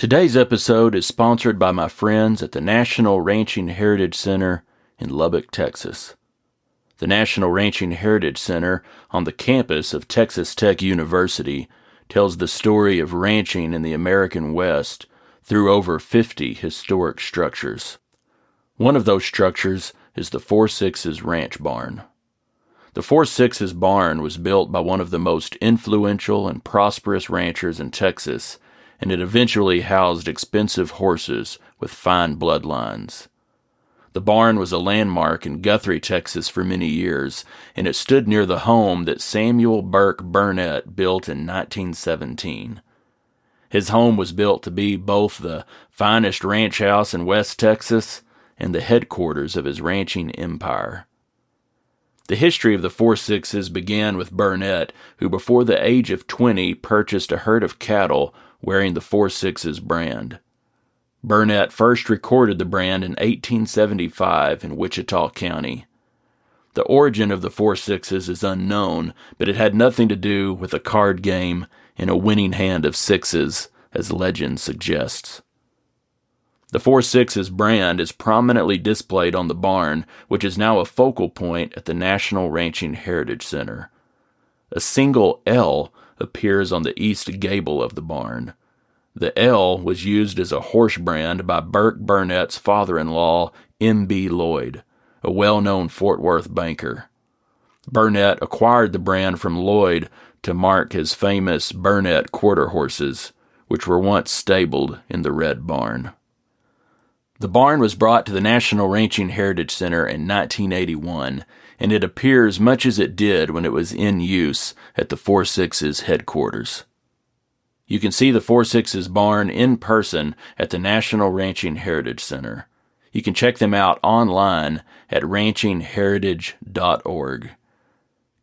Today's episode is sponsored by my friends at the National Ranching Heritage Center in Lubbock, Texas. The National Ranching Heritage Center on the campus of Texas Tech University tells the story of ranching in the American West through over 50 historic structures. One of those structures is the 4-6's Ranch Barn. The 4-6's barn was built by one of the most influential and prosperous ranchers in Texas, and it eventually housed expensive horses with fine bloodlines. The barn was a landmark in Guthrie, Texas for many years, and it stood near the home that Samuel Burke Burnett built in 1917. His home was built to be both the finest ranch house in West Texas and the headquarters of his ranching empire. The history of the 4-6's began with Burnett, who before the age of 20 purchased a herd of cattle wearing the 4-6's brand. Burnett first recorded the brand in 1875 in Wichita County. The origin of the 4-6's is unknown, but it had nothing to do with a card game and a winning hand of sixes, as legend suggests. The 4-6's brand is prominently displayed on the barn, which is now a focal point at the National Ranching Heritage Center. A single L appears on the east gable of the barn. The L was used as a horse brand by Burke Burnett's father-in-law, M.B. Lloyd, a well-known Fort Worth banker. Burnett acquired the brand from Lloyd to mark his famous Burnett quarter horses, which were once stabled in the Red Barn. The barn was brought to the National Ranching Heritage Center in 1981, and it appears much as it did when it was in use at the 4-6's headquarters. You can see the 4-6's barn in person at the National Ranching Heritage Center. You can check them out online at ranchingheritage.org.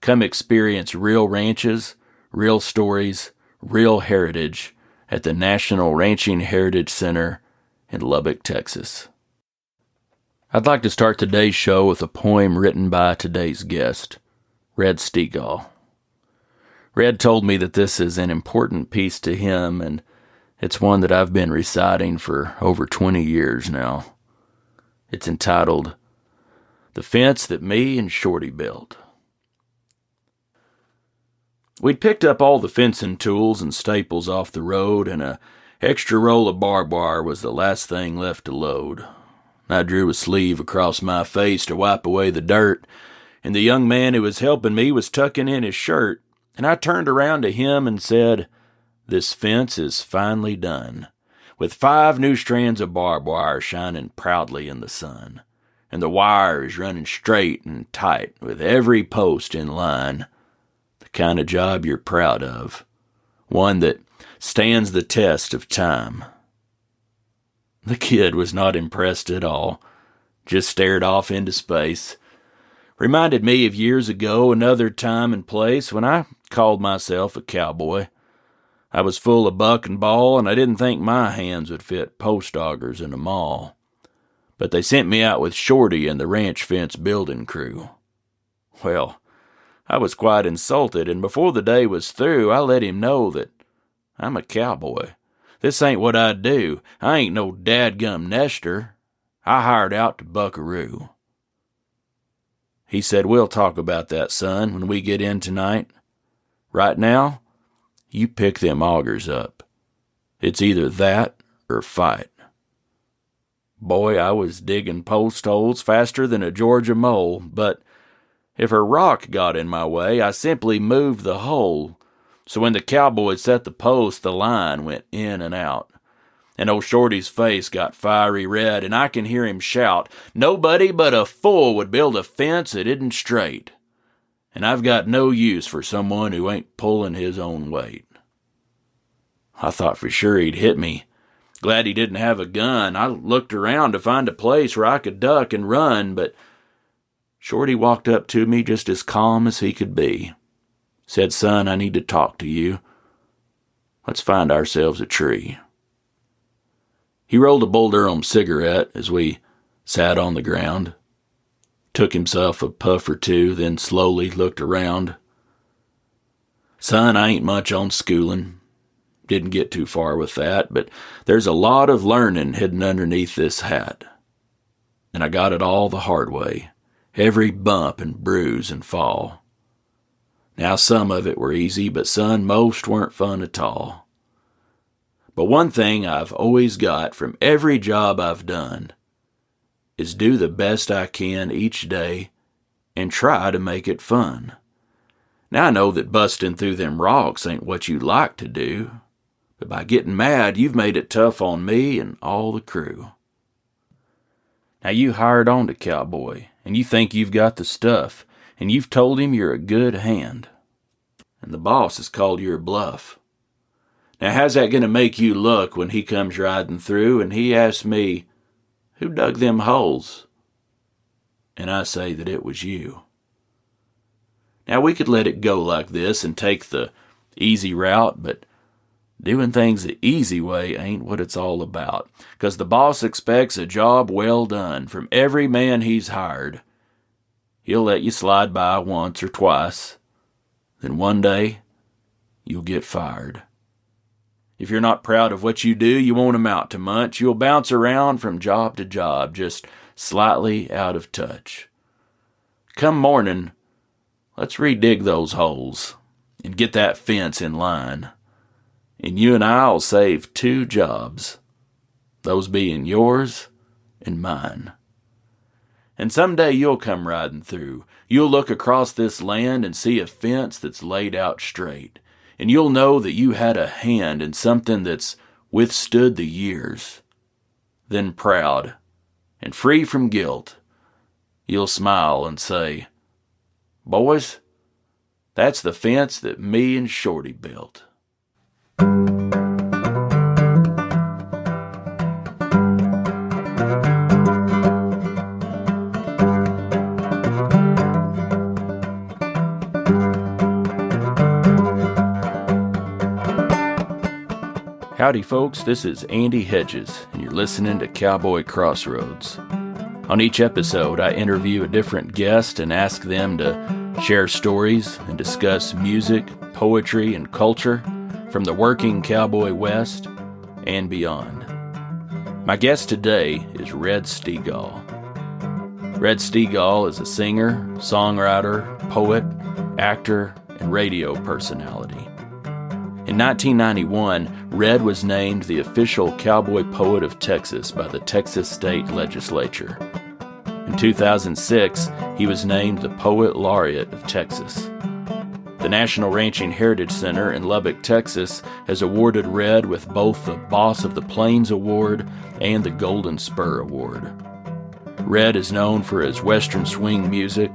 Come experience real ranches, real stories, real heritage at the National Ranching Heritage Center in Lubbock, Texas. I'd like to start today's show with a poem written by today's guest, Red Steagall. Red told me that this is an important piece to him, and it's one that I've been reciting for over 20 years now. It's entitled, The Fence That Me and Shorty Built. We'd picked up all the fencing tools and staples off the road, and a extra roll of barbed wire was the last thing left to load. I drew a sleeve across my face to wipe away the dirt, and the young man who was helping me was tucking in his shirt, and I turned around to him and said, "This fence is finally done, with 5 new strands of barbed wire shining proudly in the sun, and the wire is running straight and tight with every post in line. The kind of job you're proud of, one that stands the test of time." The kid was not impressed at all, just stared off into space. Reminded me of years ago, another time and place when I called myself a cowboy. I was full of buck and ball, and I didn't think my hands would fit post augers in a mall. But they sent me out with Shorty and the ranch fence building crew. Well, I was quite insulted, and before the day was through, I let him know that I'm a cowboy. This ain't what I do. I ain't no dadgum nester. I hired out to buckaroo. He said, "We'll talk about that, son, when we get in tonight. Right now, you pick them augers up. It's either that or fight." Boy, I was digging post holes faster than a Georgia mole, but if a rock got in my way, I simply moved the hole. So when the cowboy set the post, the line went in and out. And old Shorty's face got fiery red, and I can hear him shout, "Nobody but a fool would build a fence that isn't straight. And I've got no use for someone who ain't pulling his own weight." I thought for sure he'd hit me. Glad he didn't have a gun. I looked around to find a place where I could duck and run, but Shorty walked up to me just as calm as he could be. Said, "Son, I need to talk to you. Let's find ourselves a tree." He rolled a Bull Durham cigarette as we sat on the ground, took himself a puff or two, then slowly looked around. "Son, I ain't much on schooling. Didn't get too far with that, but there's a lot of learning hidden underneath this hat. And I got it all the hard way, every bump and bruise and fall. Now some of it were easy, but son, most weren't fun at all. But one thing I've always got from every job I've done is do the best I can each day and try to make it fun. Now I know that busting through them rocks ain't what you like to do, but by getting mad, you've made it tough on me and all the crew. Now you hired on to Cowboy, and you think you've got the stuff, and you've told him you're a good hand. And the boss has called your bluff. Now how's that going to make you look when he comes riding through and he asks me, who dug them holes? And I say that it was you. Now we could let it go like this and take the easy route, but doing things the easy way ain't what it's all about, 'cause the boss expects a job well done from every man he's hired. He'll let you slide by once or twice, then one day you'll get fired. If you're not proud of what you do, you won't amount to much. You'll bounce around from job to job, just slightly out of touch. Come morning, let's redig those holes and get that fence in line. And you and I'll save 2 jobs, those being yours and mine. And someday you'll come riding through. You'll look across this land and see a fence that's laid out straight. And you'll know that you had a hand in something that's withstood the years. Then proud and free from guilt, you'll smile and say, boys, that's the fence that me and Shorty built. Howdy folks, this is Andy Hedges, and you're listening to Cowboy Crossroads. On each episode, I interview a different guest and ask them to share stories and discuss music, poetry, and culture from the working cowboy West and beyond. My guest today is Red Steagall. Red Steagall is a singer, songwriter, poet, actor, and radio personality. In 1991, Red was named the official cowboy poet of Texas by the Texas State Legislature. In 2006, he was named the Poet Laureate of Texas. The National Ranching Heritage Center in Lubbock, Texas, has awarded Red with both the Boss of the Plains Award and the Golden Spur Award. Red is known for his Western swing music,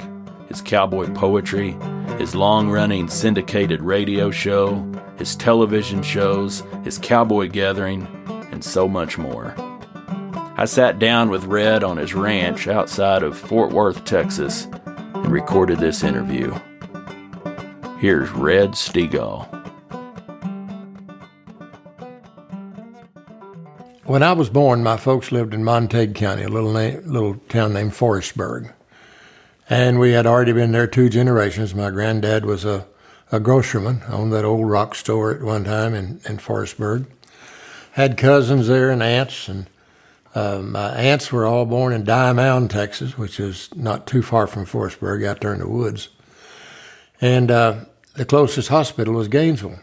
his cowboy poetry, his long-running syndicated radio show, his television shows, his cowboy gathering, and so much more. I sat down with Red on his ranch outside of Fort Worth, Texas, and recorded this interview. Here's Red Steagall. When I was born, my folks lived in Montague County, a little town named Forestburg. And we had already been there 2 generations. My granddad was a grocerman, owned that old rock store at one time in Forestburg. Had cousins there and aunts, and my aunts were all born in Dye Mound, Texas, which is not too far from Forestburg, out there in the woods. And the closest hospital was Gainesville.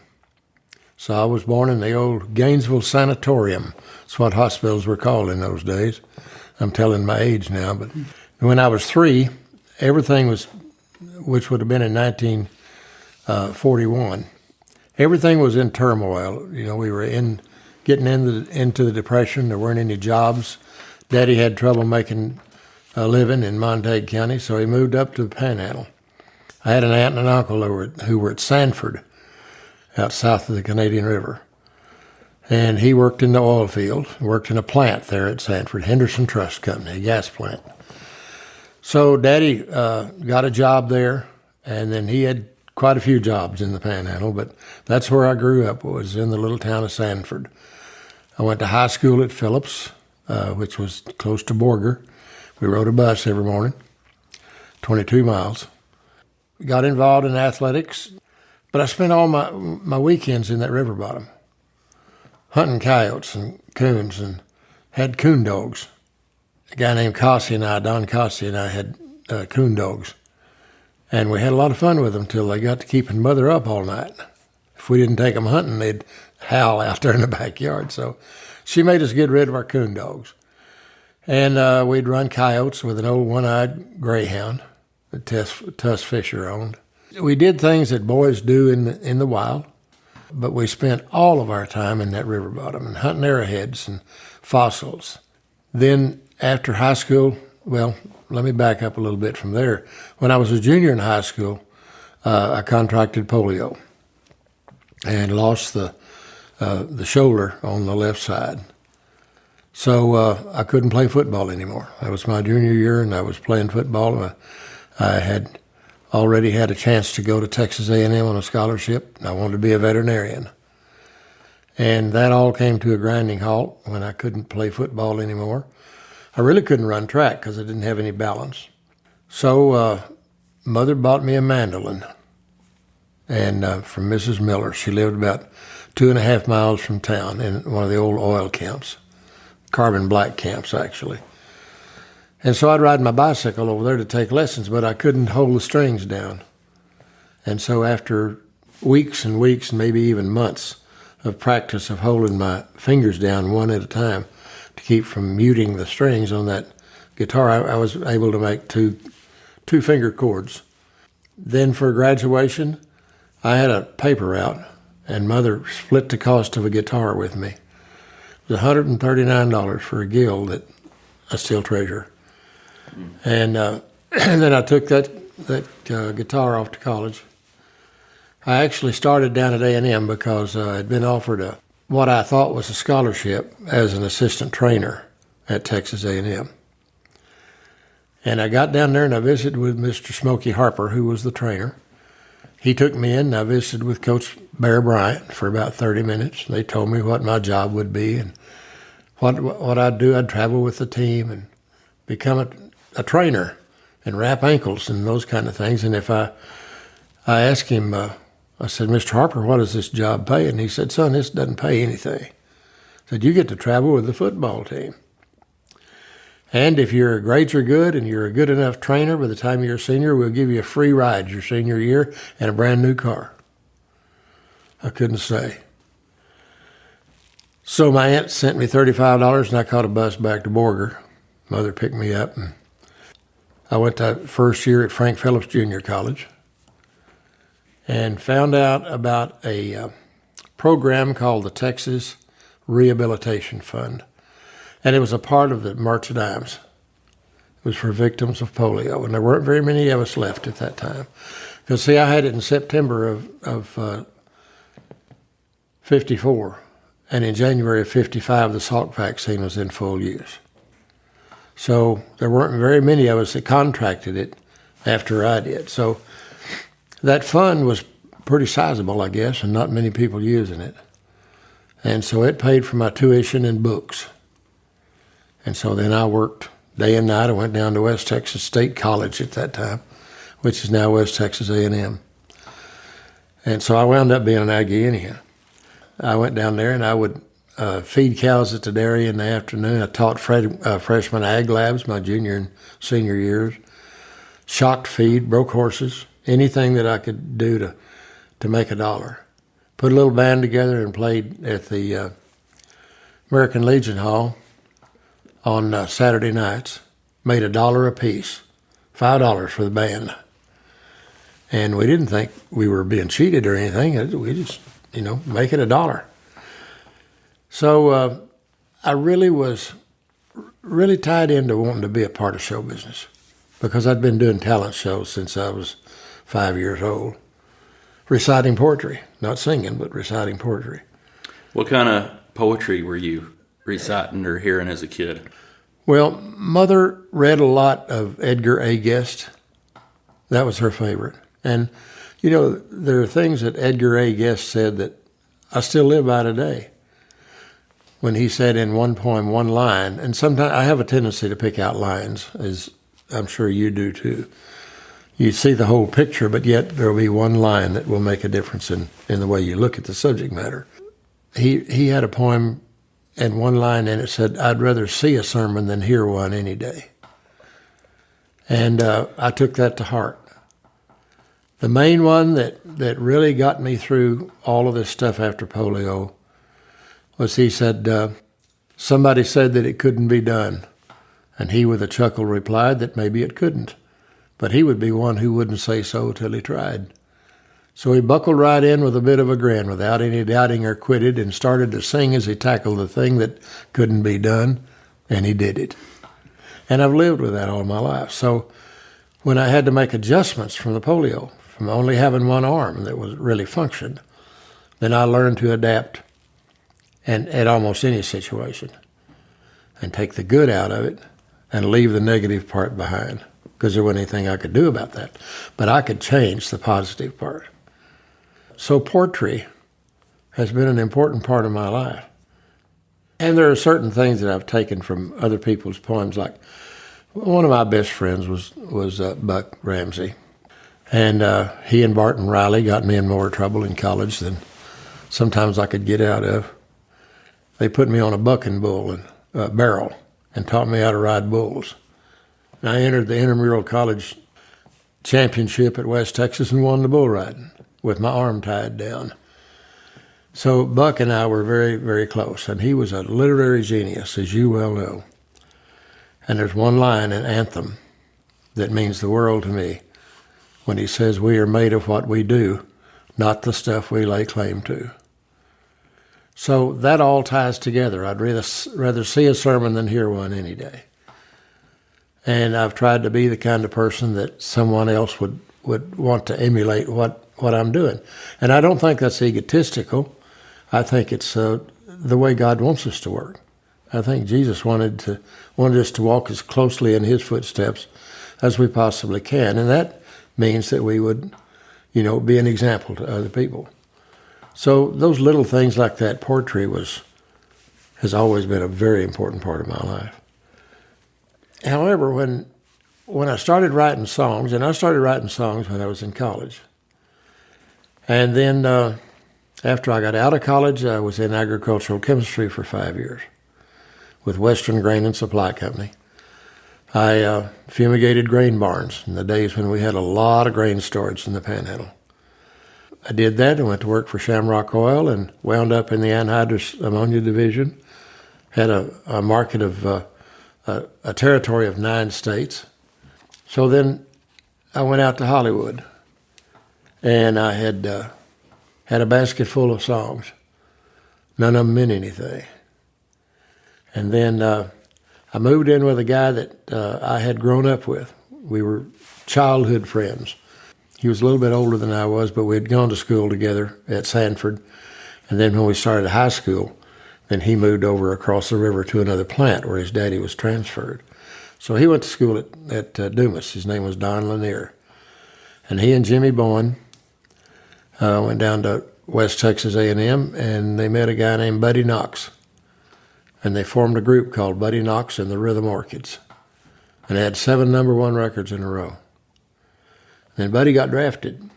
So I was born in the old Gainesville Sanatorium. That's what hospitals were called in those days. I'm telling my age now, but when I was 3, everything was, which would have been in 1941, everything was in turmoil. You know, we were getting into the Depression. There weren't any jobs. Daddy had trouble making a living in Montague County, so he moved up to the Panhandle. I had an aunt and an uncle who were at Sanford, out south of the Canadian River. And he worked in the oil field, worked in a plant there at Sanford, Henderson Trust Company, a gas plant. So Daddy got a job there, and then he had quite a few jobs in the Panhandle, but that's where I grew up, was in the little town of Sanford. I went to high school at Phillips, which was close to Borger. We rode a bus every morning, 22 miles. Got involved in athletics, but I spent all my weekends in that river bottom. hunting coyotes and coons and had coon dogs. A guy named Don Cossie and I had coon dogs. And we had a lot of fun with them till they got to keeping Mother up all night. If we didn't take them hunting, they'd howl out there in the backyard. So she made us get rid of our coon dogs. And we'd run coyotes with an old one-eyed greyhound that Tuss Fisher owned. We did things that boys do in the wild, but we spent all of our time in that river bottom and hunting arrowheads and fossils. Then after high school, well, let me back up a little bit from there. When I was a junior in high school, I contracted polio and lost the shoulder on the left side. So I couldn't play football anymore. That was my junior year, and I was playing football. I had already had a chance to go to Texas A&M on a scholarship, and I wanted to be a veterinarian. And that all came to a grinding halt when I couldn't play football anymore. I really couldn't run track because I didn't have any balance. So Mother bought me a mandolin, and from Mrs. Miller. She lived about 2.5 miles from town in one of the old oil camps, carbon black camps, actually. And so I'd ride my bicycle over there to take lessons, but I couldn't hold the strings down. And so after weeks and weeks, and maybe even months of practice of holding my fingers down one at a time to keep from muting the strings on that guitar, I was able to make two finger chords. Then for graduation, I had a paper route, and Mother split the cost of a guitar with me. It was $139 for a Gill that I still treasure. And then I took that guitar off to college. I actually started down at A&M because I'd been offered what I thought was a scholarship as an assistant trainer at Texas A&M. And I got down there and I visited with Mr. Smokey Harper, who was the trainer. He took me in and I visited with Coach Bear Bryant for about 30 minutes. They told me what my job would be and what I'd do. I'd travel with the team and become a trainer and wrap ankles and those kind of things. And if I asked him, I said, Mr. Harper, what does this job pay? And he said, son, this doesn't pay anything. I said, you get to travel with the football team. And if your grades are good and you're a good enough trainer, by the time you're a senior, we'll give you a free ride your senior year and a brand new car. I couldn't say. So my aunt sent me $35 and I caught a bus back to Borger. Mother picked me up and I went to first year at Frank Phillips Junior College and found out about a program called the Texas Rehabilitation Fund. And it was a part of the March of Dimes. It was for victims of polio, and there weren't very many of us left at that time. Because, see, I had it in September of 54, and in January of 55, the Salk vaccine was in full use. So there weren't very many of us that contracted it after I did. So that fund was pretty sizable, I guess, and not many people using it. And so it paid for my tuition and books. And so then I worked day and night. I went down to West Texas State College at that time, which is now West Texas A&M. And so I wound up being an Aggie anyhow. I went down there and I would feed cows at the dairy in the afternoon. I taught freshman ag labs my junior and senior years. Shocked feed, broke horses, anything that I could do to make a dollar. Put a little band together and played at the American Legion Hall on Saturday nights. Made $1 a piece, $5 for the band. And we didn't think we were being cheated or anything. We just, make it $1. So I really was really tied into wanting to be a part of show business because I'd been doing talent shows since I was 5 years old. Reciting poetry, not singing, but reciting poetry. What kind of poetry were you reciting or hearing as a kid? Well, Mother read a lot of Edgar A. Guest. That was her favorite. And, there are things that Edgar A. Guest said that I still live by today. When he said in one poem, one line, and sometimes I have a tendency to pick out lines, as I'm sure you do too. You see the whole picture, but yet there will be one line that will make a difference in the way you look at the subject matter. he had a poem and one line in it said, "I'd rather see a sermon than hear one any day." And I took that to heart. The main one that really got me through all of this stuff after polio was he said, somebody said that it couldn't be done. And he with a chuckle replied that maybe it couldn't, but he would be one who wouldn't say so till he tried. So he buckled right in with a bit of a grin without any doubting or quitted and started to sing as he tackled the thing that couldn't be done, and he did it. And I've lived with that all my life. So when I had to make adjustments from the polio, from only having one arm that was really functioned, then I learned to adapt and at almost any situation and take the good out of it and leave the negative part behind, because there wasn't anything I could do about that. But I could change the positive part. So poetry has been an important part of my life. And there are certain things that I've taken from other people's poems. Like one of my best friends was Buck Ramsey. And he and Barton Riley got me in more trouble in college than sometimes I could get out of. They put me on a bucking bull and barrel and taught me how to ride bulls. And I entered the intramural college championship at West Texas and won the bull riding with my arm tied down. So Buck and I were very, very close, and he was a literary genius, as you well know. And there's one line in Anthem that means the world to me when he says, "We are made of what we do, not the stuff we lay claim to." So that all ties together. I'd rather see a sermon than hear one any day. And I've tried to be the kind of person that someone else would want to emulate what I'm doing. And I don't think that's egotistical. I think it's the way God wants us to work. I think Jesus wanted us to walk as closely in his footsteps as we possibly can. And that means that we would, be an example to other people. So those little things like that, poetry has always been a very important part of my life. However, when I started writing songs, and I started writing songs when I was in college, and then after I got out of college, I was in agricultural chemistry for 5 years with Western Grain and Supply Company. I fumigated grain barns in the days when we had a lot of grain storage in the panhandle. I did that and went to work for Shamrock Oil and wound up in the anhydrous ammonia division. Had a market of a territory of 9 states. So then I went out to Hollywood, and I had a basket full of songs. None of them meant anything. And then I moved in with a guy that I had grown up with. We were childhood friends. He was a little bit older than I was, but we had gone to school together at Sanford. And then when we started high school, then he moved over across the river to another plant where his daddy was transferred. So he went to school at Dumas. His name was Don Lanier. And he and Jimmy Bowen went down to West Texas A&M, and they met a guy named Buddy Knox. And they formed a group called Buddy Knox and the Rhythm Orchids. And they had 7 #1 records in a row. Then Buddy got drafted.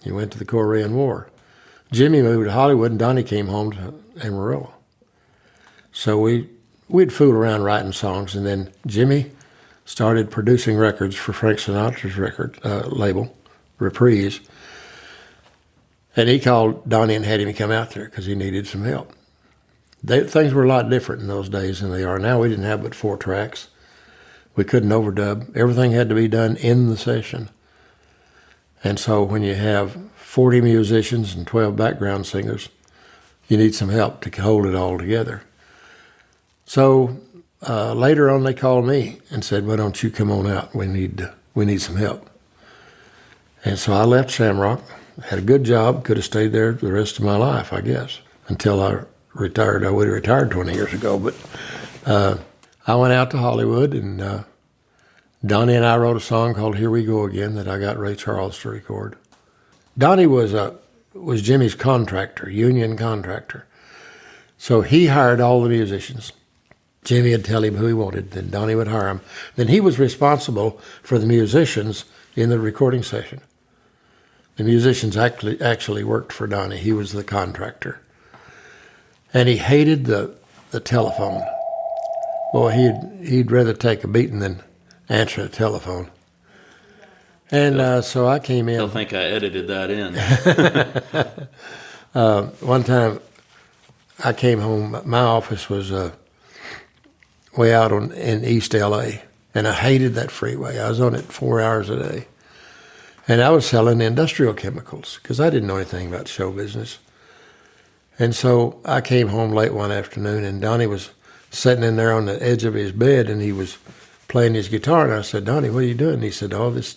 He went to the Korean War. Jimmy moved to Hollywood, and Donnie came home to Amarillo. So we'd fool around writing songs, and then Jimmy started producing records for Frank Sinatra's record label, Reprise. And he called Donnie and had him come out there because he needed some help. Things were a lot different in those days than they are now. We didn't have but 4 tracks. We couldn't overdub. Everything had to be done in the session. And so when you have 40 musicians and 12 background singers, you need some help to hold it all together. So later on they called me and said, "Why don't you come on out? We need some help." And so I left Shamrock, had a good job, could have stayed there the rest of my life, I guess, until I retired. I would have retired 20 years ago, but I went out to Hollywood, and Donnie and I wrote a song called "Here We Go Again" that I got Ray Charles to record. Donnie was Jimmy's contractor, union contractor. So he hired all the musicians. Jimmy would tell him who he wanted, then Donnie would hire him. Then he was responsible for the musicians in the recording session. The musicians actually worked for Donnie. He was the contractor. And he hated the telephone. Boy, he'd rather take a beating than answer the telephone. And so I came in. They'll think I edited that in. One time I came home, my office was way out in East L.A., and I hated that freeway. I was on it 4 hours a day. And I was selling industrial chemicals because I didn't know anything about show business. And so I came home late one afternoon, and Donnie was sitting in there on the edge of his bed, and he was playing his guitar. And I said, "Donnie, what are you doing?" And he said, "Oh, the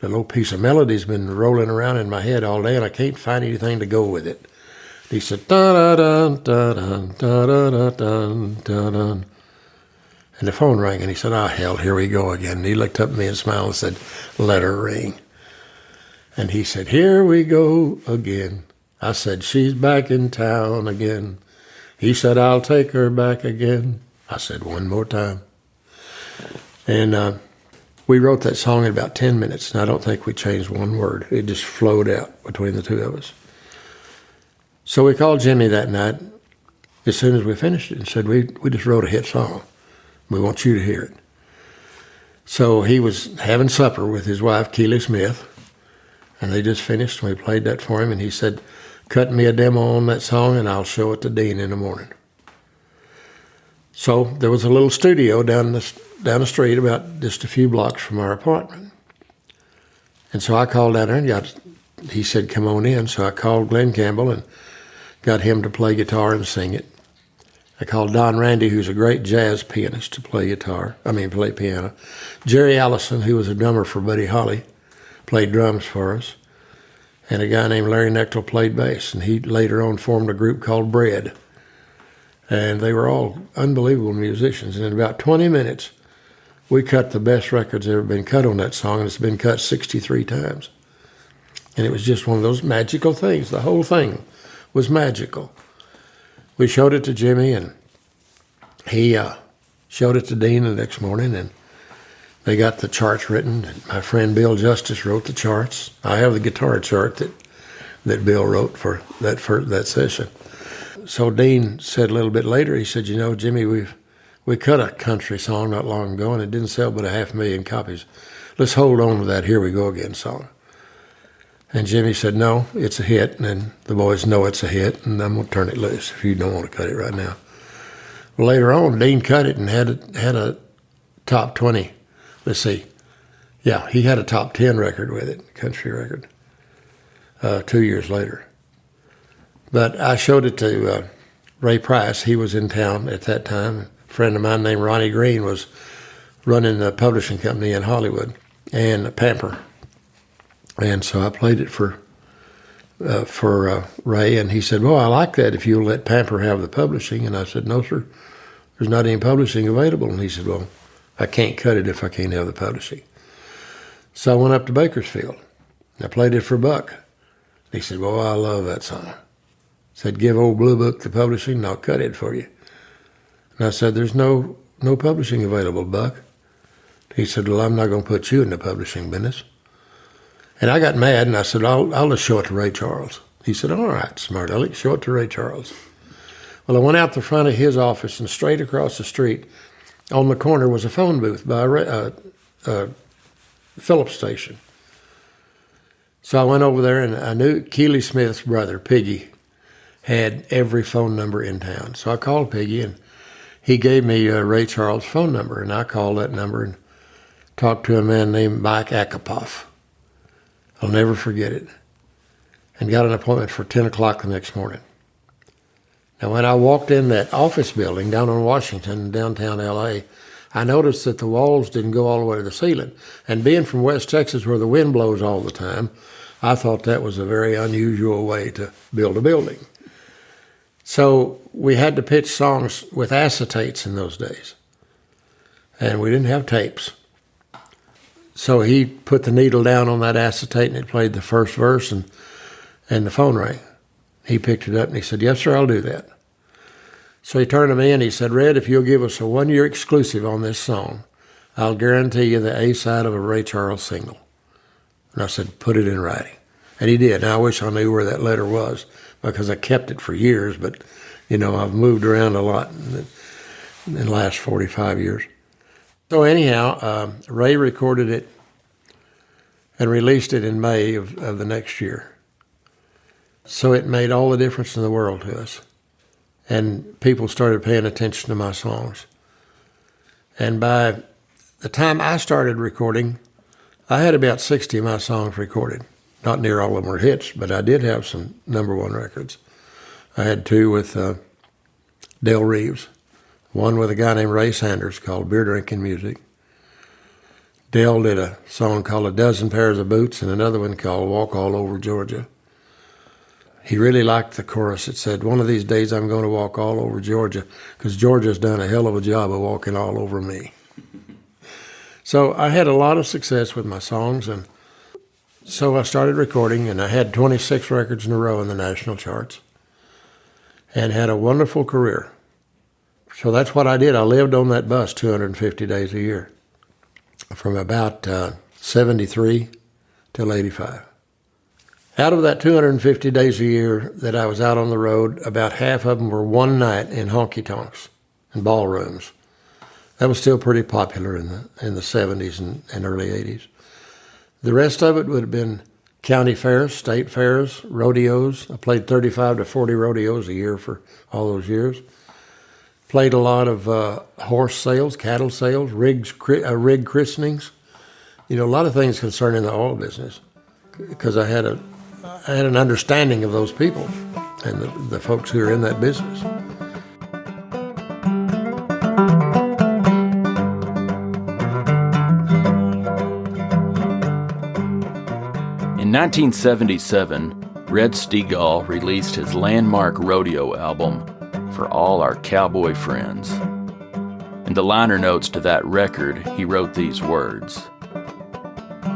little piece of melody's been rolling around in my head all day, and I can't find anything to go with it." He said, "Da-da-dun, da-dun, da-da-dun, da-dun." And the phone rang, and he said, "Oh, hell, here we go again." And he looked up at me and smiled and said, "Let her ring." And he said, "Here we go again." I said, "She's back in town again." He said, "I'll take her back again." I said, "One more time." And we wrote that song in about 10 minutes, and I don't think we changed one word. It just flowed out between the two of us. So we called Jimmy that night as soon as we finished it and said, we just wrote a hit song. We want you to hear it. So he was having supper with his wife, Keely Smith, and they just finished, and we played that for him, and he said, "Cut me a demo on that song, and I'll show it to Dean in the morning." So there was a little studio down the street about just a few blocks from our apartment. And so I called down there, and he said, "Come on in." So I called Glenn Campbell and got him to play guitar and sing it. I called Don Randy, who's a great jazz pianist, to play piano. Jerry Allison, who was a drummer for Buddy Holly, played drums for us. And a guy named Larry Knechtel played bass, and he later on formed a group called Bread. And they were all unbelievable musicians. And in about 20 minutes, we cut the best records ever been cut on that song, and it's been cut 63 times. And it was just one of those magical things. The whole thing was magical. We showed it to Jimmy, and he showed it to Dean the next morning, and they got the charts written. And my friend Bill Justice wrote the charts. I have the guitar chart that Bill wrote for that session. So Dean said a little bit later, he said, "You know, Jimmy, we cut a country song not long ago, and it didn't sell but 500,000 copies. Let's hold on to that 'Here We Go Again' song." And Jimmy said, "No, it's a hit, and the boys know it's a hit, and I'm going to turn it loose if you don't want to cut it right now." Well, later on, Dean cut it and had a top 20. Let's see. Yeah, he had a top 10 record with it, country record, 2 years later. But I showed it to Ray Price. He was in town at that time. A friend of mine named Ronnie Green was running a publishing company in Hollywood, and Pamper. And so I played it for Ray, and he said, "Well, I like that if you'll let Pamper have the publishing." And I said, "No, sir, there's not any publishing available." And he said, "Well, I can't cut it if I can't have the publishing." So I went up to Bakersfield. I played it for Buck. He said, "Well, I love that song." I said, "Give old Blue Book the publishing, and I'll cut it for you." And I said, "There's no publishing available, Buck." He said, "Well, I'm not going to put you in the publishing business." And I got mad, and I said, I'll just show it to Ray Charles. He said, "All right, smart Alex, show it to Ray Charles." Well, I went out the front of his office, and straight across the street on the corner was a phone booth by a Phillips station. So I went over there, and I knew Keely Smith's brother, Piggy, had every phone number in town. So I called Piggy, and he gave me Ray Charles' phone number, and I called that number and talked to a man named Mike Akapoff. I'll never forget it. And got an appointment for 10 o'clock the next morning. Now, when I walked in that office building down on Washington in downtown L.A., I noticed that the walls didn't go all the way to the ceiling. And being from West Texas, where the wind blows all the time, I thought that was a very unusual way to build a building. So we had to pitch songs with acetates in those days. And we didn't have tapes. So he put the needle down on that acetate, and it played the first verse, and the phone rang. He picked it up, and he said, "Yes, sir, I'll do that." So he turned to me, and he said, "Red, if you'll give us a 1-year exclusive on this song, I'll guarantee you the A side of a Ray Charles single." And I said, "Put it in writing." And he did. And I wish I knew where that letter was, because I kept it for years, but I've moved around a lot in the last 45 years. So anyhow, Ray recorded it and released it in May of the next year. So it made all the difference in the world to us. And people started paying attention to my songs. And by the time I started recording, I had about 60 of my songs recorded. Not near all of them were hits, but I did have some #1 records. I had 2 with Del Reeves, one with a guy named Ray Sanders called Beer Drinking Music. Del did a song called A Dozen Pairs of Boots and another one called Walk All Over Georgia. He really liked the chorus. It said, one of these days I'm going to walk all over Georgia because Georgia's done a hell of a job of walking all over me. So I had a lot of success with my songs, and so I started recording, and I had 26 records in a row in the national charts and had a wonderful career. So that's what I did. I lived on that bus 250 days a year from about 73 till 85. Out of that 250 days a year that I was out on the road, about half of them were one night in honky-tonks and ballrooms. That was still pretty popular in the 70s and early 80s. The rest of it would have been county fairs, state fairs, rodeos. I played 35 to 40 rodeos a year for all those years. Played a lot of horse sales, cattle sales, rig christenings. A lot of things concerning the oil business, because I had an understanding of those people and the folks who are in that business. In 1977, Red Steagall released his landmark rodeo album, For All Our Cowboy Friends. In the liner notes to that record, he wrote these words: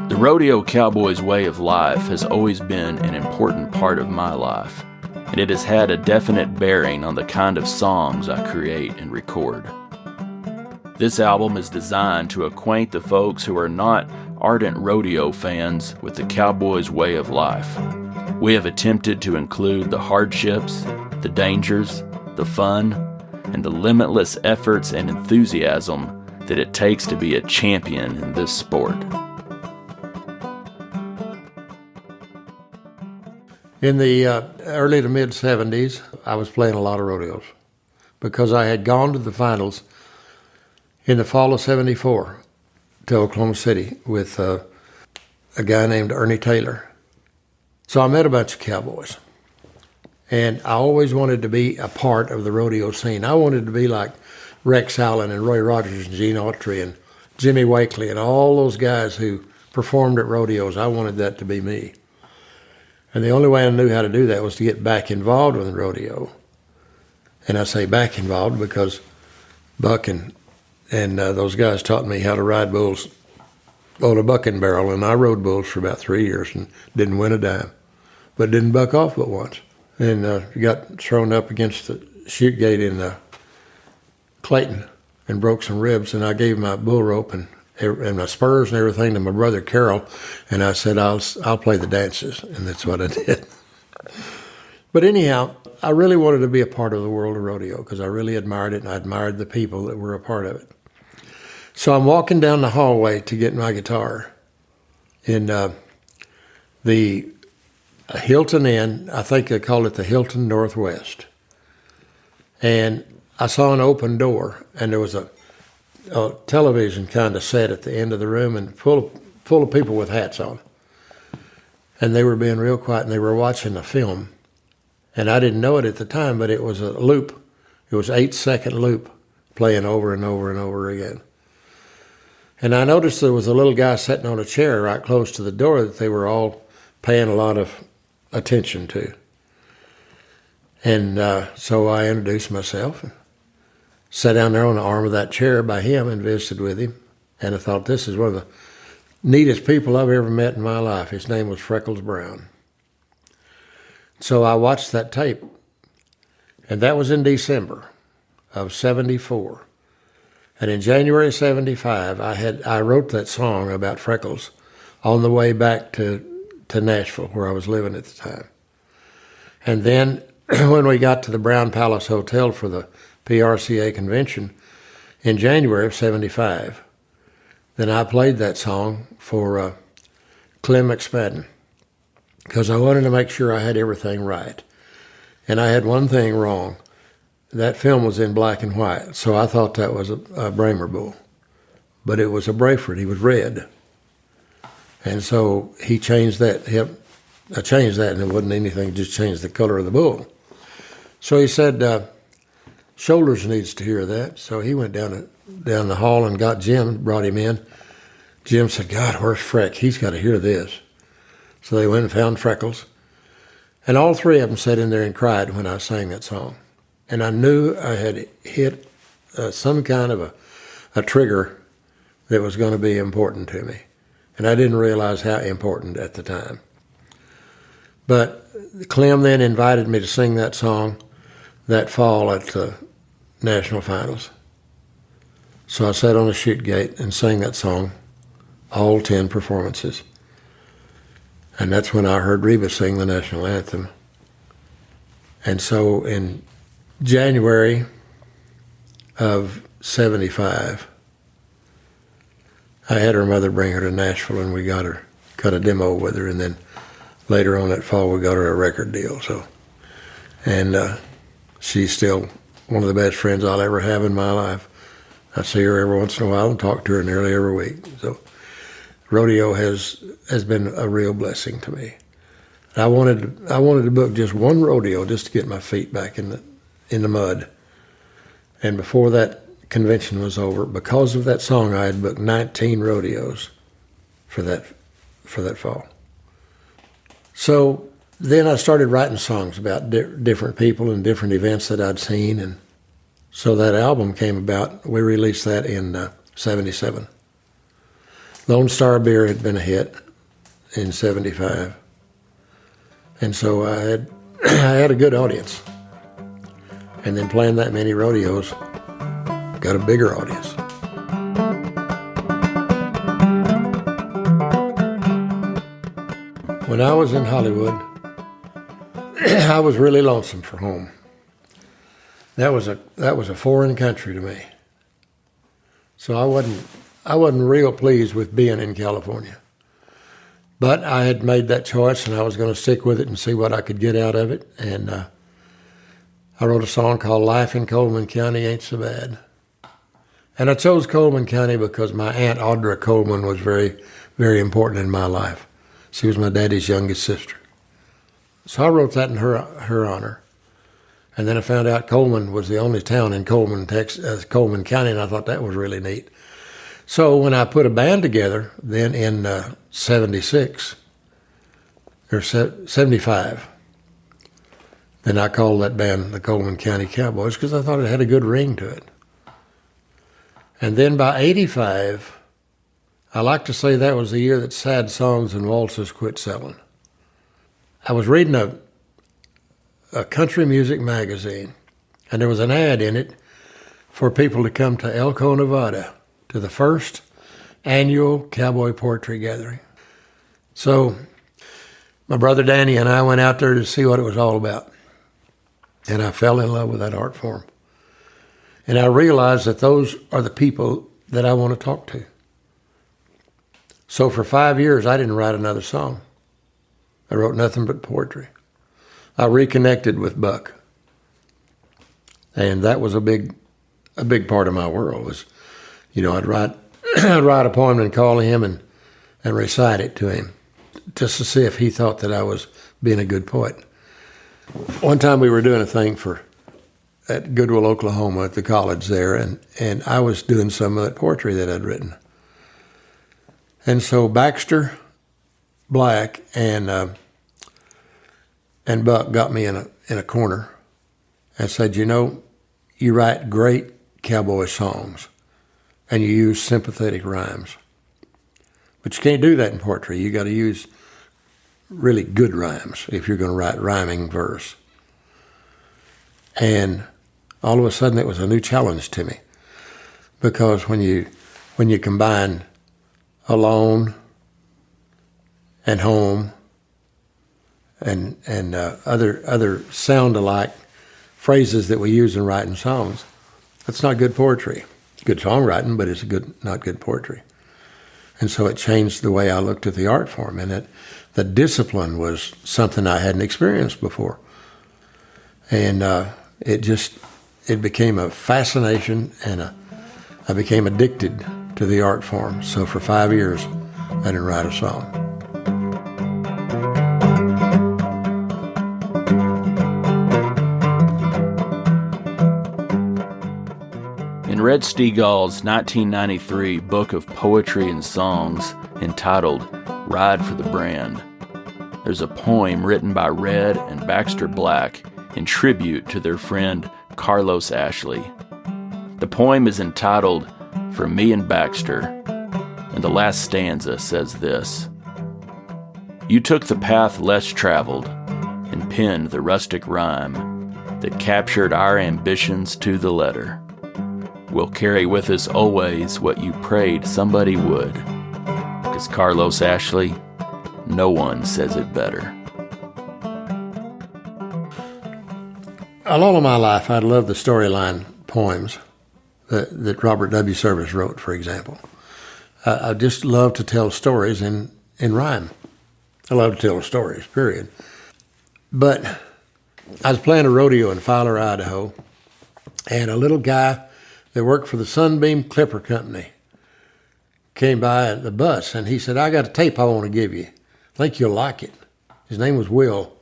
"The rodeo cowboy's way of life has always been an important part of my life, and it has had a definite bearing on the kind of songs I create and record. This album is designed to acquaint the folks who are not ardent rodeo fans with the cowboy's way of life. We have attempted to include the hardships, the dangers, the fun, and the limitless efforts and enthusiasm that it takes to be a champion in this sport." In the early to mid 70s, I was playing a lot of rodeos because I had gone to the finals in the fall of 74 to Oklahoma City with a guy named Ernie Taylor. So I met a bunch of cowboys, and I always wanted to be a part of the rodeo scene. I wanted to be like Rex Allen and Roy Rogers and Gene Autry and Jimmy Wakely and all those guys who performed at rodeos. I wanted that to be me. And the only way I knew how to do that was to get back involved with the rodeo. And I say back involved because Buck and those guys taught me how to ride bulls on a bucking barrel, and I rode bulls for about 3 years and didn't win a dime, but didn't buck off but once. And got thrown up against the chute gate in Clayton and broke some ribs, and I gave my bull rope and my spurs and everything to my brother Carol, and I said, I'll play the dances, and that's what I did. But anyhow, I really wanted to be a part of the world of rodeo because I really admired it, and I admired the people that were a part of it. So I'm walking down the hallway to get my guitar in the Hilton Inn. I think they called it the Hilton Northwest. And I saw an open door, and there was a television kind of set at the end of the room and full of people with hats on. And they were being real quiet, and they were watching a film. And I didn't know it at the time, but it was a loop. It was 8-second loop playing over and over and over again. And I noticed there was a little guy sitting on a chair right close to the door that they were all paying a lot of attention to. And so I introduced myself and sat down there on the arm of that chair by him and visited with him. And I thought, this is one of the neatest people I've ever met in my life. His name was Freckles Brown. So I watched that tape, and that was in December of 74. And in January of 75, I wrote that song about Freckles on the way back to Nashville, where I was living at the time. And then when we got to the Brown Palace Hotel for the PRCA convention in January of '75. Then I played that song for Clem McSpadden because I wanted to make sure I had everything right. And I had one thing wrong. That film was in black and white, so I thought that was a Bramer bull. But it was a Brayford. He was red. And so he changed that. I changed that, and it wasn't anything, just changed the color of the bull. So he said, Shoulders needs to hear that. So he went down the hall and got Jim, brought him in. Jim said, God, where's Freck? He's got to hear this. So they went and found Freckles. And all three of them sat in there and cried when I sang that song. And I knew I had hit some kind of a trigger that was going to be important to me. And I didn't realize how important at the time. But Clem then invited me to sing that song that fall at the national finals. So I sat on the chute gate and sang that song, all 10 performances. And that's when I heard Reba sing the national anthem. And so in January of '75, I had her mother bring her to Nashville, and we got her, cut a demo with her, and then later on that fall we got her a record deal. So, and she's still one of the best friends I'll ever have in my life. I see her every once in a while and talk to her nearly every week. So rodeo has been a real blessing to me. I wanted to book just one rodeo just to get my feet back in the mud. And before that convention was over, because of that song, I had booked 19 rodeos for that fall. So then I started writing songs about different people and different events that I'd seen, and so that album came about. We released that in '77. Lone Star Beer had been a hit in '75, and so I had a good audience. And then playing that many rodeos got a bigger audience. When I was in Hollywood, I was really lonesome for home. That was a foreign country to me. So I wasn't real pleased with being in California. But I had made that choice, and I was going to stick with it and see what I could get out of it. And I wrote a song called Life in Coleman County Ain't So Bad. And I chose Coleman County because my Aunt Audra Coleman was very, very important in my life. She was my daddy's youngest sister. So I wrote that in her honor. And then I found out Coleman was the only town in Coleman, Texas, Coleman County, and I thought that was really neat. So when I put a band together, then in '76 or '75, then I called that band the Coleman County Cowboys because I thought it had a good ring to it. And then by '85, I like to say that was the year that sad songs and waltzes quit selling. I was reading a country music magazine, and there was an ad in it for people to come to Elko, Nevada, to the first annual Cowboy Poetry Gathering. So my brother Danny and I went out there to see what it was all about. And I fell in love with that art form. And I realized that those are the people that I want to talk to. So for 5 years, I didn't write another song. I wrote nothing but poetry. I reconnected with Buck. And that was a big part of my world was, I'd write a poem and call him and recite it to him just to see if he thought that I was being a good poet. One time we were doing a thing at Goodwill, Oklahoma, at the college there, and I was doing some of that poetry that I'd written. And so Baxter, Black, and Buck got me in a corner and said, you write great cowboy songs and you use sympathetic rhymes. But you can't do that in poetry. You got to use really good rhymes if you're going to write rhyming verse. And all of a sudden it was a new challenge to me because when you combine alone and home and other sound-alike phrases that we use in writing songs. That's not good poetry. It's good songwriting, but it's not good poetry. And so it changed the way I looked at the art form, and the discipline was something I hadn't experienced before. And it became a fascination, and I became addicted to the art form. So for 5 years, I didn't write a song. In Red Steagall's 1993 book of poetry and songs entitled Ride for the Brand, there's a poem written by Red and Baxter Black in tribute to their friend Carlos Ashley. The poem is entitled For Me and Baxter, and the last stanza says this: You took the path less traveled and penned the rustic rhyme that captured our ambitions to the letter. We'll carry with us always what you prayed somebody would, 'cause Carlos Ashley, no one says it better. All of my life, I loved the storyline poems that Robert W. Service wrote, for example. I just love to tell stories in rhyme. I love to tell stories, period. But I was playing a rodeo in Fowler, Idaho, and a little guy that worked for the Sunbeam Clipper Company came by at the bus, and he said, I got a tape I want to give you. I think you'll like it. His name was Will.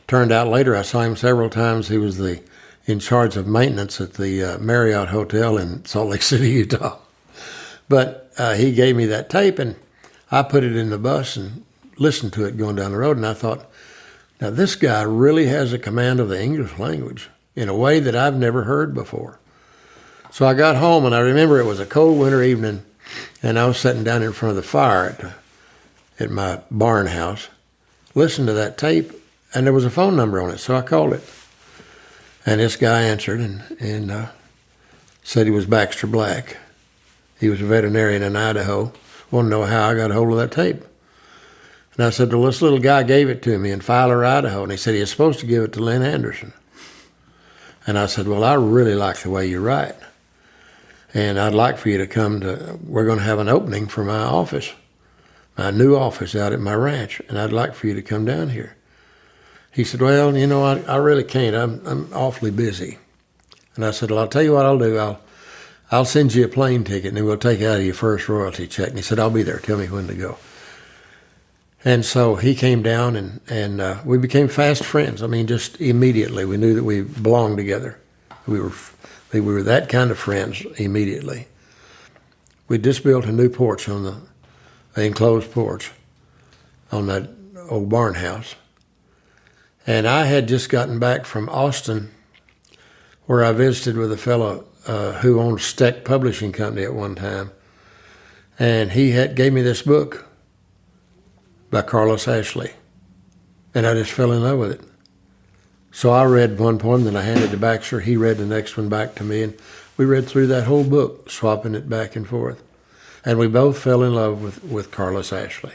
Turned out later I saw him several times. He was in charge of maintenance at the Marriott Hotel in Salt Lake City, Utah. But he gave me that tape, and I put it in the bus and listened to it going down the road, and I thought, now this guy really has a command of the English language in a way that I've never heard before. So I got home, and I remember it was a cold winter evening, and I was sitting down in front of the fire at my barn house, listening to that tape, and there was a phone number on it, so I called it. And this guy answered and said he was Baxter Black. He was a veterinarian in Idaho. Wanted to know how I got a hold of that tape. And I said, well, this little guy gave it to me in Fowler, Idaho, and he said he was supposed to give it to Lynn Anderson. And I said, well, I really like the way you write. And I'd like for you to come we're going to have an opening for my office, my new office out at my ranch, and I'd like for you to come down here. He said, well, I really can't. I'm awfully busy. And I said, well, I'll tell you what I'll do. I'll send you a plane ticket, and then we'll take out of your first royalty check. And he said, I'll be there. Tell me when to go. And so he came down, and we became fast friends. I mean, just immediately. We knew that we belonged together. We were that kind of friends immediately. We just built a new porch on the enclosed porch on that old barn house. And I had just gotten back from Austin, where I visited with a fellow who owned Steck Publishing Company at one time. And he gave me this book by Carlos Ashley. And I just fell in love with it. So I read one poem, then I handed to Baxter. He read the next one back to me, and we read through that whole book, swapping it back and forth. And we both fell in love with Carlos Ashley.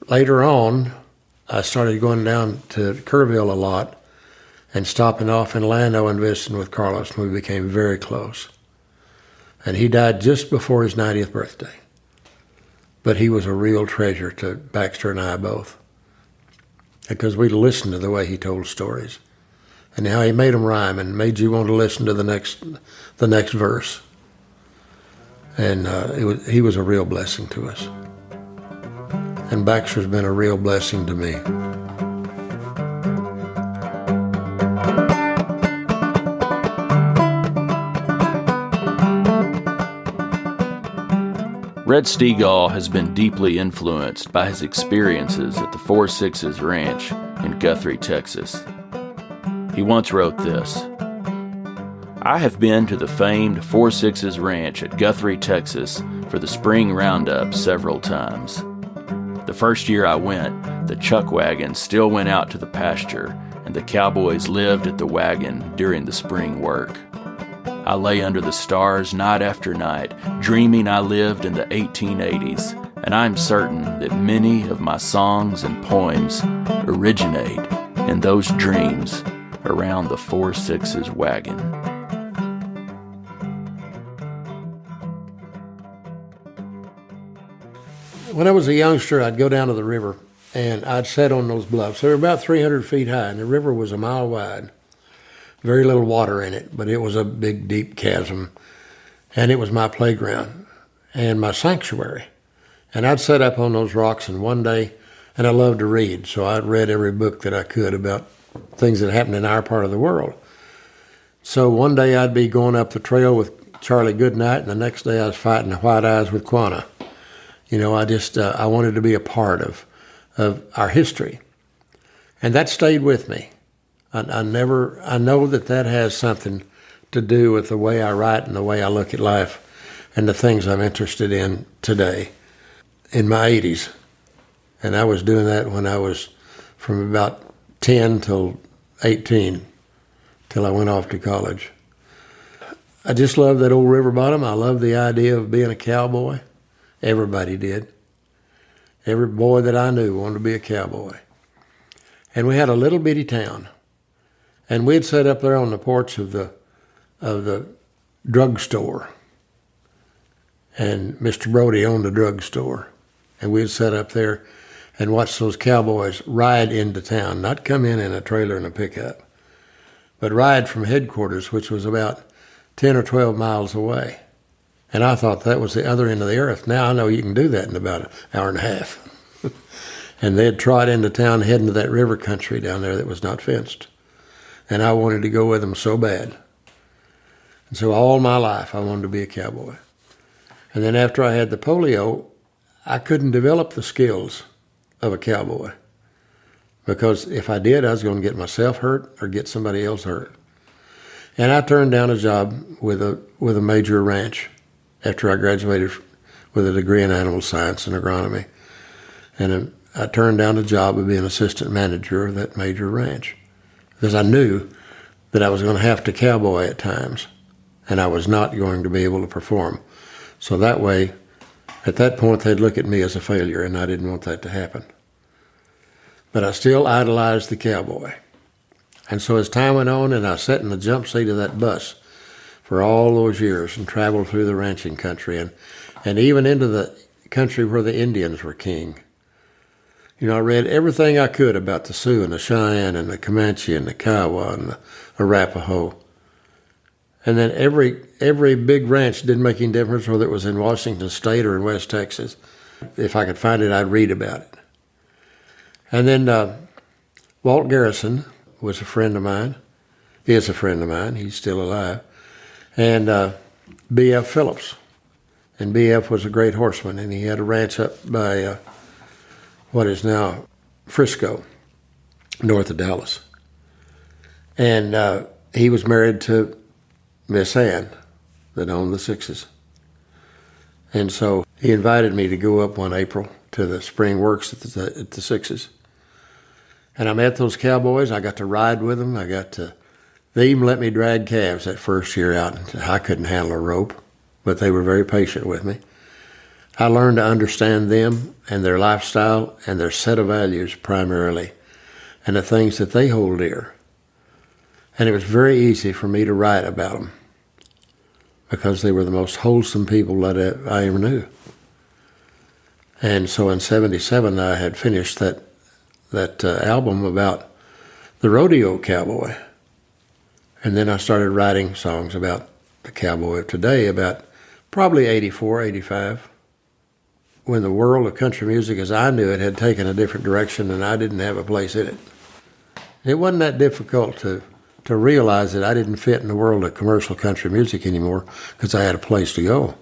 Later on, I started going down to Kerrville a lot and stopping off in Lando and visiting with Carlos, and we became very close. And he died just before his 90th birthday. But he was a real treasure to Baxter and I both, because we listened to the way he told stories and how he made them rhyme and made you want to listen to the next verse. And he was a real blessing to us. And Baxter's been a real blessing to me. Red Steagall has been deeply influenced by his experiences at the 4 Sixes Ranch in Guthrie, Texas. He once wrote this: I have been to the famed 4 Sixes Ranch at Guthrie, Texas for the spring roundup several times. The first year I went, the chuck wagon still went out to the pasture, and the cowboys lived at the wagon during the spring work. I lay under the stars night after night, dreaming I lived in the 1880s, and I'm certain that many of my songs and poems originate in those dreams around the 4/6 wagon. When I was a youngster, I'd go down to the river, and I'd sit on those bluffs. They were about 300 feet high, and the river was a mile wide. Very little water in it, but it was a big, deep chasm, and it was my playground and my sanctuary. And I'd sit up on those rocks, and one day, and I loved to read, so I'd read every book that I could about things that happened in our part of the world. So one day I'd be going up the trail with Charlie Goodnight, and the next day I was fighting the white eyes with Quanah. You know, I wanted to be a part of our history. And that stayed with me. I know that has something to do with the way I write and the way I look at life and the things I'm interested in today. In my 80s, and I was doing that when I was from about 10 till 18, till I went off to college. I just loved that old river bottom. I loved the idea of being a cowboy. Everybody did. Every boy that I knew wanted to be a cowboy. And we had a little bitty town. And we'd sit up there on the porch of the drugstore. And Mr. Brody owned the drugstore. And we'd sit up there and watch those cowboys ride into town, not come in a trailer and a pickup, but ride from headquarters, which was about 10 or 12 miles away. And I thought that was the other end of the earth. Now I know you can do that in about an hour and a half. And they'd trot into town heading to that river country down there that was not fenced. And I wanted to go with them so bad. And so all my life I wanted to be a cowboy. And then after I had the polio, I couldn't develop the skills of a cowboy. Because if I did, I was going to get myself hurt or get somebody else hurt. And I turned down a job with a major ranch after I graduated with a degree in animal science and agronomy. And I turned down a job of being assistant manager of that major ranch because I knew that I was going to have to cowboy at times and I was not going to be able to perform. So that way, at that point, they'd look at me as a failure, and I didn't want that to happen. But I still idolized the cowboy. And so as time went on, and I sat in the jump seat of that bus for all those years and traveled through the ranching country and even into the country where the Indians were king. You know, I read everything I could about the Sioux and the Cheyenne and the Comanche and the Kiowa and the Arapaho. And then every big ranch didn't make any difference whether it was in Washington State or in West Texas. If I could find it, I'd read about it. And then Walt Garrison was a friend of mine. He is a friend of mine. He's still alive. And B.F. Phillips. And B.F. was a great horseman, and he had a ranch up by what is now Frisco, north of Dallas. And he was married to Miss Ann that owned the Sixes. And so he invited me to go up one April to the spring works at the Sixes. And I met those cowboys. I got to ride with them. They even let me drag calves that first year out. I couldn't handle a rope, but they were very patient with me. I learned to understand them and their lifestyle and their set of values primarily, and the things that they hold dear. And it was very easy for me to write about them because they were the most wholesome people that I ever knew. And so in '77, I had finished that album about the rodeo cowboy. And then I started writing songs about the cowboy of today, about probably 84, 85, when the world of country music as I knew it had taken a different direction and I didn't have a place in it. It wasn't that difficult to realize that I didn't fit in the world of commercial country music anymore because I had a place to go.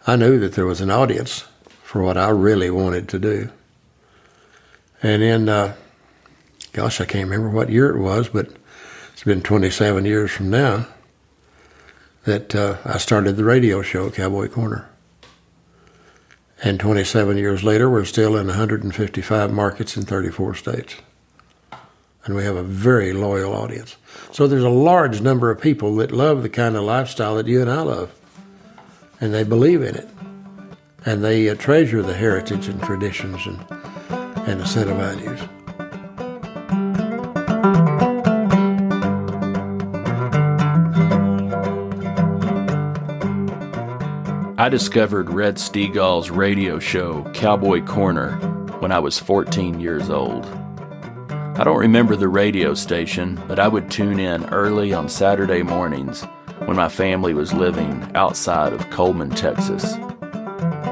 I knew that there was an audience for what I really wanted to do. And then, I can't remember what year it was, but it's been 27 years from now that I started the radio show, Cowboy Corner. And 27 years later, we're still in 155 markets in 34 states. And we have a very loyal audience. So there's a large number of people that love the kind of lifestyle that you and I love. And they believe in it. and they treasure the heritage and traditions and a set of values. I discovered Red Steagall's radio show, Cowboy Corner, when I was 14 years old. I don't remember the radio station, but I would tune in early on Saturday mornings when my family was living outside of Coleman, Texas.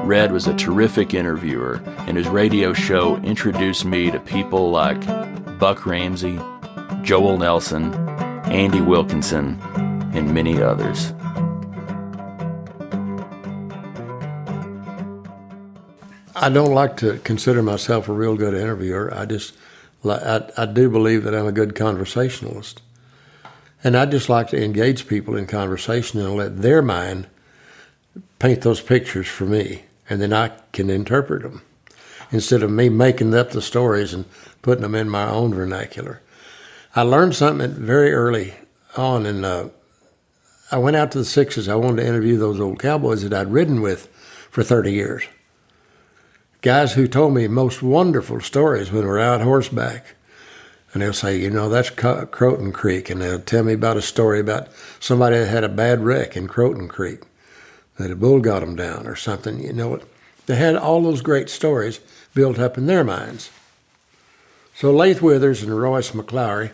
Red was a terrific interviewer, and his radio show introduced me to people like Buck Ramsey, Joel Nelson, Andy Wilkinson, and many others. I don't like to consider myself a real good interviewer. I do believe that I'm a good conversationalist. And I just like to engage people in conversation and let their mind paint those pictures for me, and then I can interpret them instead of me making up the stories and putting them in my own vernacular. I learned something very early on, and I went out to the Sixes. I wanted to interview those old cowboys that I'd ridden with for 30 years. Guys who told me most wonderful stories when we're out horseback. And they'll say, you know, that's Croton Creek. And they'll tell me about a story about somebody that had a bad wreck in Croton Creek, that a bull got them down or something. You know, they had all those great stories built up in their minds. So Lath Withers and Royce McLaury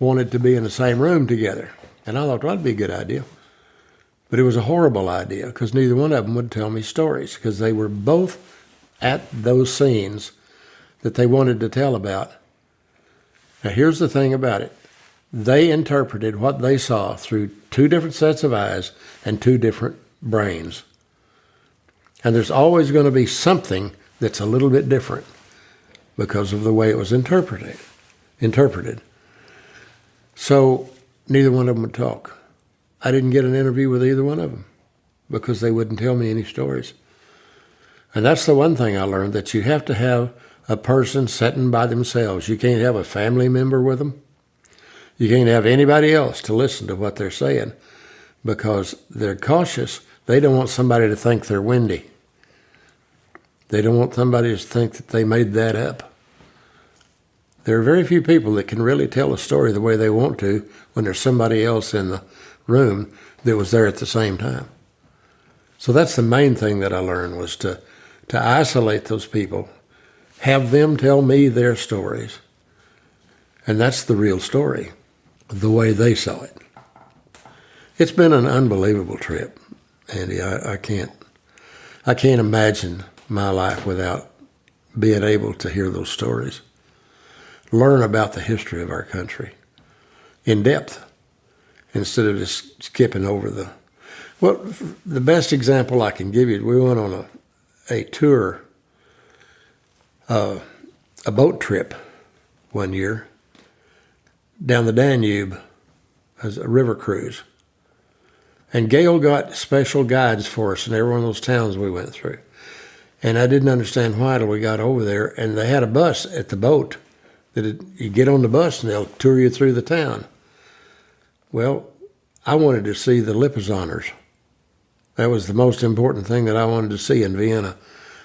wanted to be in the same room together. And I thought, well, that'd be a good idea. But it was a horrible idea because neither one of them would tell me stories because they were both at those scenes that they wanted to tell about. Now, here's the thing about it. They interpreted what they saw through two different sets of eyes and two different brains. And there's always going to be something that's a little bit different because of the way it was interpreted. So neither one of them would talk. I didn't get an interview with either one of them because they wouldn't tell me any stories. And that's the one thing I learned, that you have to have a person sitting by themselves. You can't have a family member with them. You can't have anybody else to listen to what they're saying because they're cautious. They don't want somebody to think they're windy. They don't want somebody to think that they made that up. There are very few people that can really tell a story the way they want to when there's somebody else in the room that was there at the same time. So that's the main thing that I learned, was to isolate those people, have them tell me their stories. And that's the real story, the way they saw it. It's been an unbelievable trip, Andy. I can't imagine my life without being able to hear those stories, learn about the history of our country in depth instead of just skipping over the... Well, the best example I can give you, we went on a tour, a boat trip one year down the Danube as a river cruise. And Gail got special guides for us in every one of those towns we went through. And I didn't understand why till we got over there. And they had a bus at the boat you get on the bus and they'll tour you through the town. Well, I wanted to see the Lipizaners. That was the most important thing that I wanted to see in Vienna,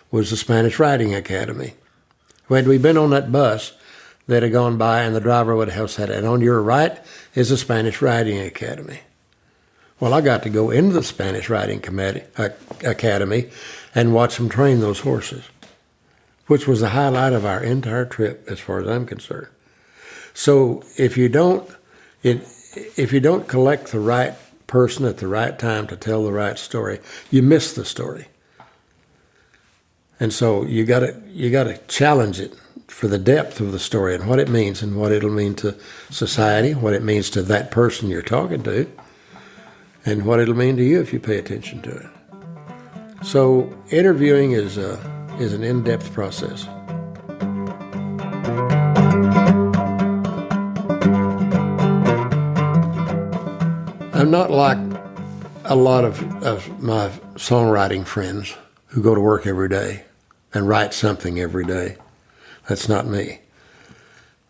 was the Spanish Riding Academy. Had we been on that bus, they'd have gone by and the driver would have said, and on your right is the Spanish Riding Academy. Well, I got to go into the Spanish Riding Academy and watch them train those horses, which was the highlight of our entire trip as far as I'm concerned. So if you don't collect the right person at the right time to tell the right story, you miss the story. And so you got to challenge it for the depth of the story and what it means and what it'll mean to society, what it means to that person you're talking to, and what it'll mean to you if you pay attention to it. So interviewing is an in-depth process. I'm not like a lot of my songwriting friends who go to work every day and write something every day. That's not me.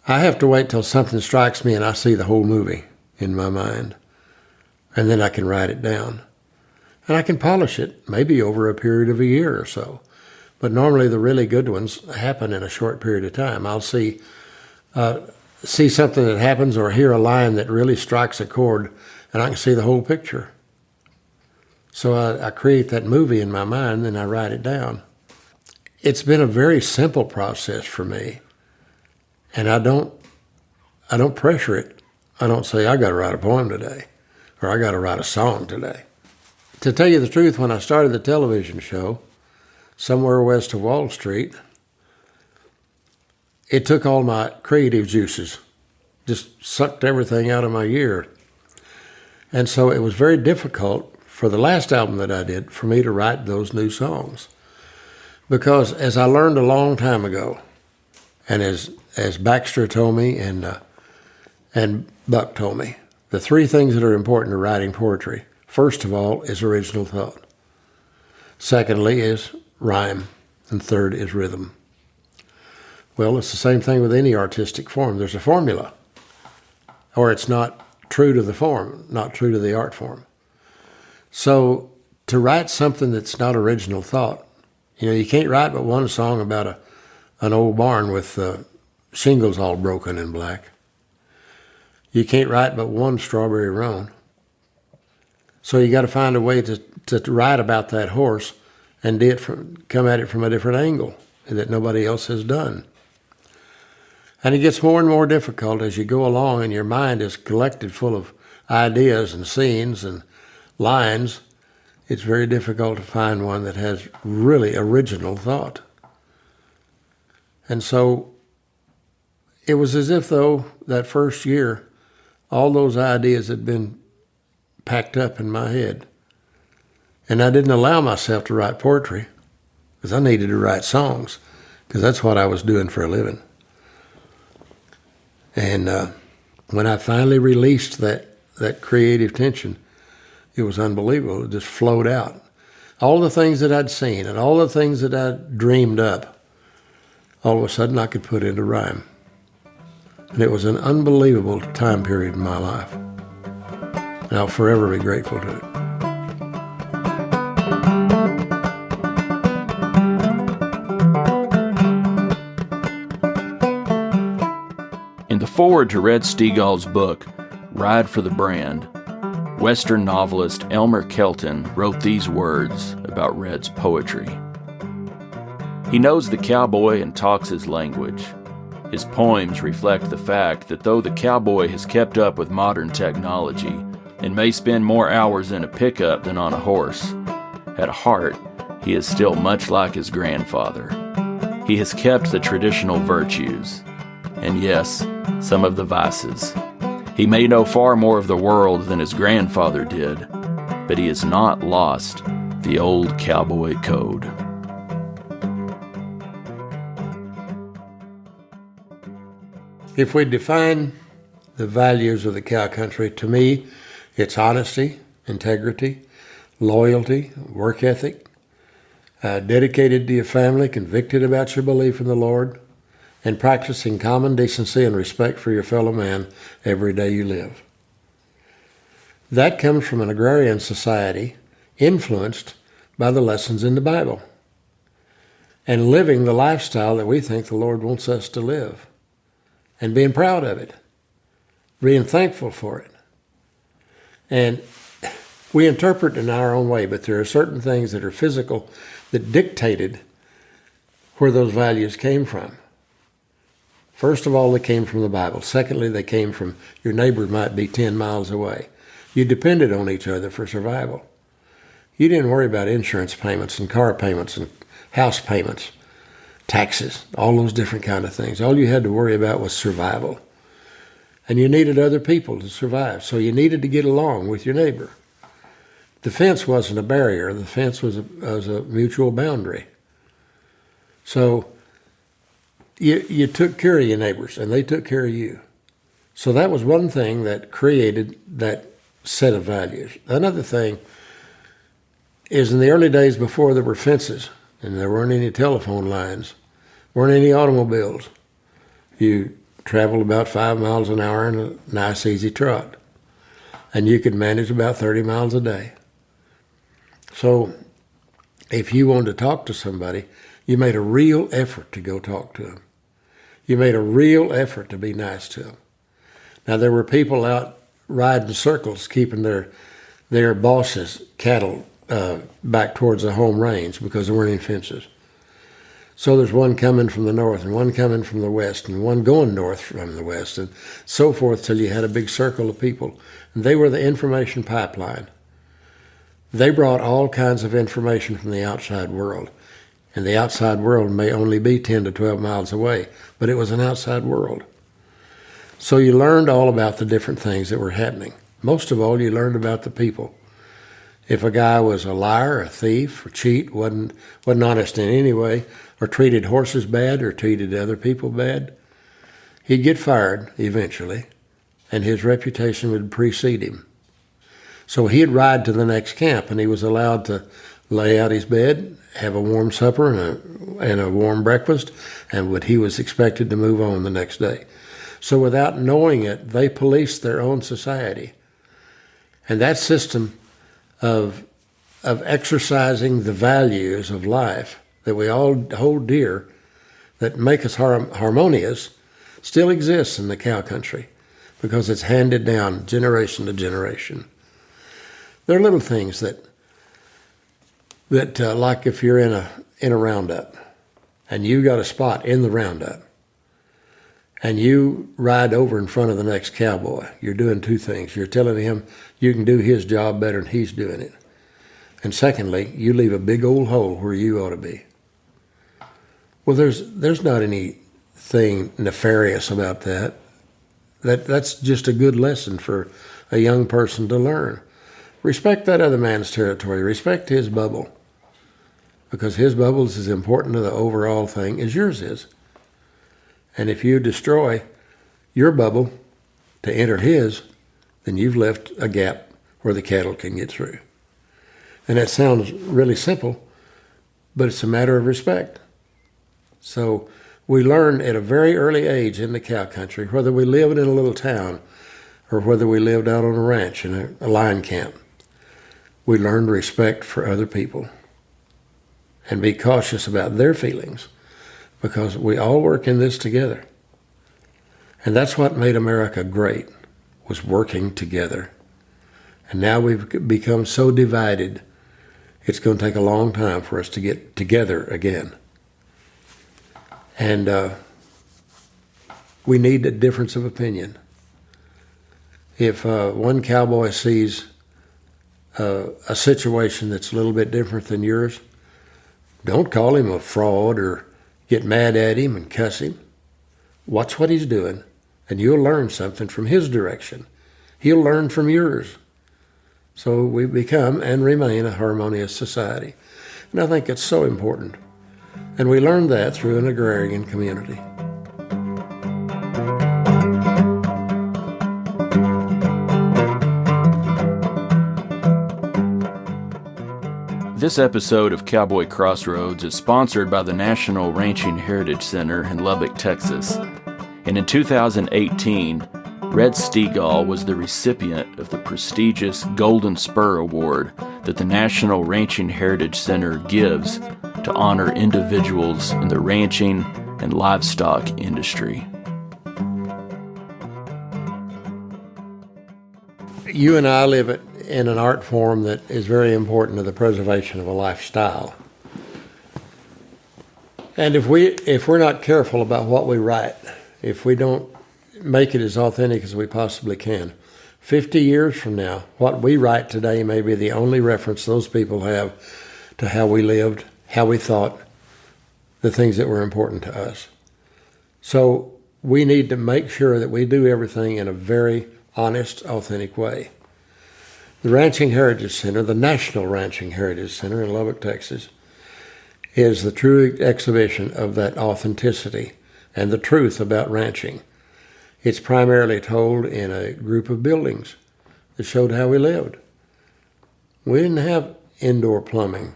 I have to wait till something strikes me and I see the whole movie in my mind, and then I can write it down. And I can polish it maybe over a period of a year or so. But normally the really good ones happen in a short period of time. I'll see something that happens or hear a line that really strikes a chord, and I can see the whole picture. So I create that movie in my mind, and I write it down. It's been a very simple process for me, and I don't pressure it. I don't say, I got to write a poem today, or I got to write a song today. To tell you the truth, when I started the television show, somewhere west of Wall Street, it took all my creative juices, just sucked everything out of my ear. And so it was very difficult for the last album that I did for me to write those new songs. Because as I learned a long time ago, and as Baxter told me and Buck told me, the three things that are important to writing poetry, first of all, is original thought. Secondly is rhyme. And third is rhythm. Well, it's the same thing with any artistic form. There's a formula, or it's not true to the form, not true to the art form. So to write something that's not original thought, you can't write but one song about an old barn with shingles all broken and black. You can't write but one strawberry roan. So you got to find a way to write about that horse and come at it from a different angle that nobody else has done. And it gets more and more difficult as you go along, and your mind is collected full of ideas and scenes and lines. It's very difficult to find one that has really original thought. And so it was as if, though, that first year, all those ideas had been packed up in my head. And I didn't allow myself to write poetry because I needed to write songs, because that's what I was doing for a living. And when I finally released that creative tension, it was unbelievable. It just flowed out. All the things that I'd seen and all the things that I'd dreamed up, all of a sudden I could put into rhyme. And it was an unbelievable time period in my life. And I'll forever be grateful to it. In the foreword to Red Steagall's book, Ride for the Brand, Western novelist Elmer Kelton wrote these words about Red's poetry. He knows the cowboy and talks his language. His poems reflect the fact that though the cowboy has kept up with modern technology and may spend more hours in a pickup than on a horse, at heart, he is still much like his grandfather. He has kept the traditional virtues, and yes, some of the vices. He may know far more of the world than his grandfather did, but he has not lost the old cowboy code. If we define the values of the cow country, to me, it's honesty, integrity, loyalty, work ethic, dedicated to your family, convicted about your belief in the Lord, and practicing common decency and respect for your fellow man every day you live. That comes from an agrarian society influenced by the lessons in the Bible and living the lifestyle that we think the Lord wants us to live, and being proud of it, being thankful for it. And we interpret in our own way, but there are certain things that are physical that dictated where those values came from. First of all, they came from the Bible. Secondly, they came from your neighbor might be 10 miles away. You depended on each other for survival. You didn't worry about insurance payments and car payments and house payments, taxes, all those different kind of things. All you had to worry about was survival. And you needed other people to survive, so you needed to get along with your neighbor. The fence wasn't a barrier. The fence was a mutual boundary. So you took care of your neighbors, and they took care of you. So that was one thing that created that set of values. Another thing is in the early days before there were fences and there weren't any telephone lines, weren't any automobiles, you traveled about 5 miles an hour in a nice, easy trot, and you could manage about 30 miles a day. So if you wanted to talk to somebody, you made a real effort to go talk to them. You made a real effort to be nice to them. Now, there were people out riding circles, keeping their bosses' cattle back towards the home range because there weren't any fences. So there's one coming from the north and one coming from the west and one going north from the west and so forth till you had a big circle of people. And they were the information pipeline. They brought all kinds of information from the outside world. And the outside world may only be 10 to 12 miles away, but it was an outside world. So you learned all about the different things that were happening. Most of all, you learned about the people. If a guy was a liar, a thief, or cheat, wasn't honest in any way, or treated horses bad or treated other people bad, he'd get fired eventually, and his reputation would precede him. So he'd ride to the next camp, and he was allowed to lay out his bed, have a warm supper and a warm breakfast, and he was expected to move on the next day. So without knowing it, they policed their own society. And that system of exercising the values of life that we all hold dear, that make us harmonious, still exists in the cow country because it's handed down generation to generation. There are little things that like if you're in a roundup and you got a spot in the roundup and you ride over in front of the next cowboy, you're doing two things. You're telling him you can do his job better than he's doing it. And secondly, you leave a big old hole where you ought to be. Well, there's not anything nefarious about that. That's just a good lesson for a young person to learn. Respect that other man's territory. Respect his bubble. Because his bubble is as important to the overall thing as yours is. And if you destroy your bubble to enter his, then you've left a gap where the cattle can get through. And that sounds really simple, but it's a matter of respect. So we learn at a very early age in the cow country, whether we lived in a little town or whether we lived out on a ranch in a lion camp, we learned respect for other people and be cautious about their feelings because we all work in this together. And that's what made America great, was working together. And now we've become so divided, it's going to take a long time for us to get together again. And we need a difference of opinion. If one cowboy sees a situation that's a little bit different than yours, don't call him a fraud or get mad at him and cuss him. Watch what he's doing, and you'll learn something from his direction. He'll learn from yours. So we become and remain a harmonious society. And I think it's so important. And we learned that through an agrarian community. This episode of Cowboy Crossroads is sponsored by the National Ranching Heritage Center in Lubbock, Texas. And in 2018, Red Steagall was the recipient of the prestigious Golden Spur Award that the National Ranching Heritage Center gives to honor individuals in the ranching and livestock industry. You and I live in an art form that is very important to the preservation of a lifestyle. And if we're not careful about what we write, if we don't make it as authentic as we possibly can, 50 years from now, what we write today may be the only reference those people have to how we lived, how we thought, the things that were important to us. So we need to make sure that we do everything in a very honest, authentic way. The Ranching Heritage Center, the National Ranching Heritage Center in Lubbock, Texas, is the true exhibition of that authenticity and the truth about ranching. It's primarily told in a group of buildings that showed how we lived. We didn't have indoor plumbing.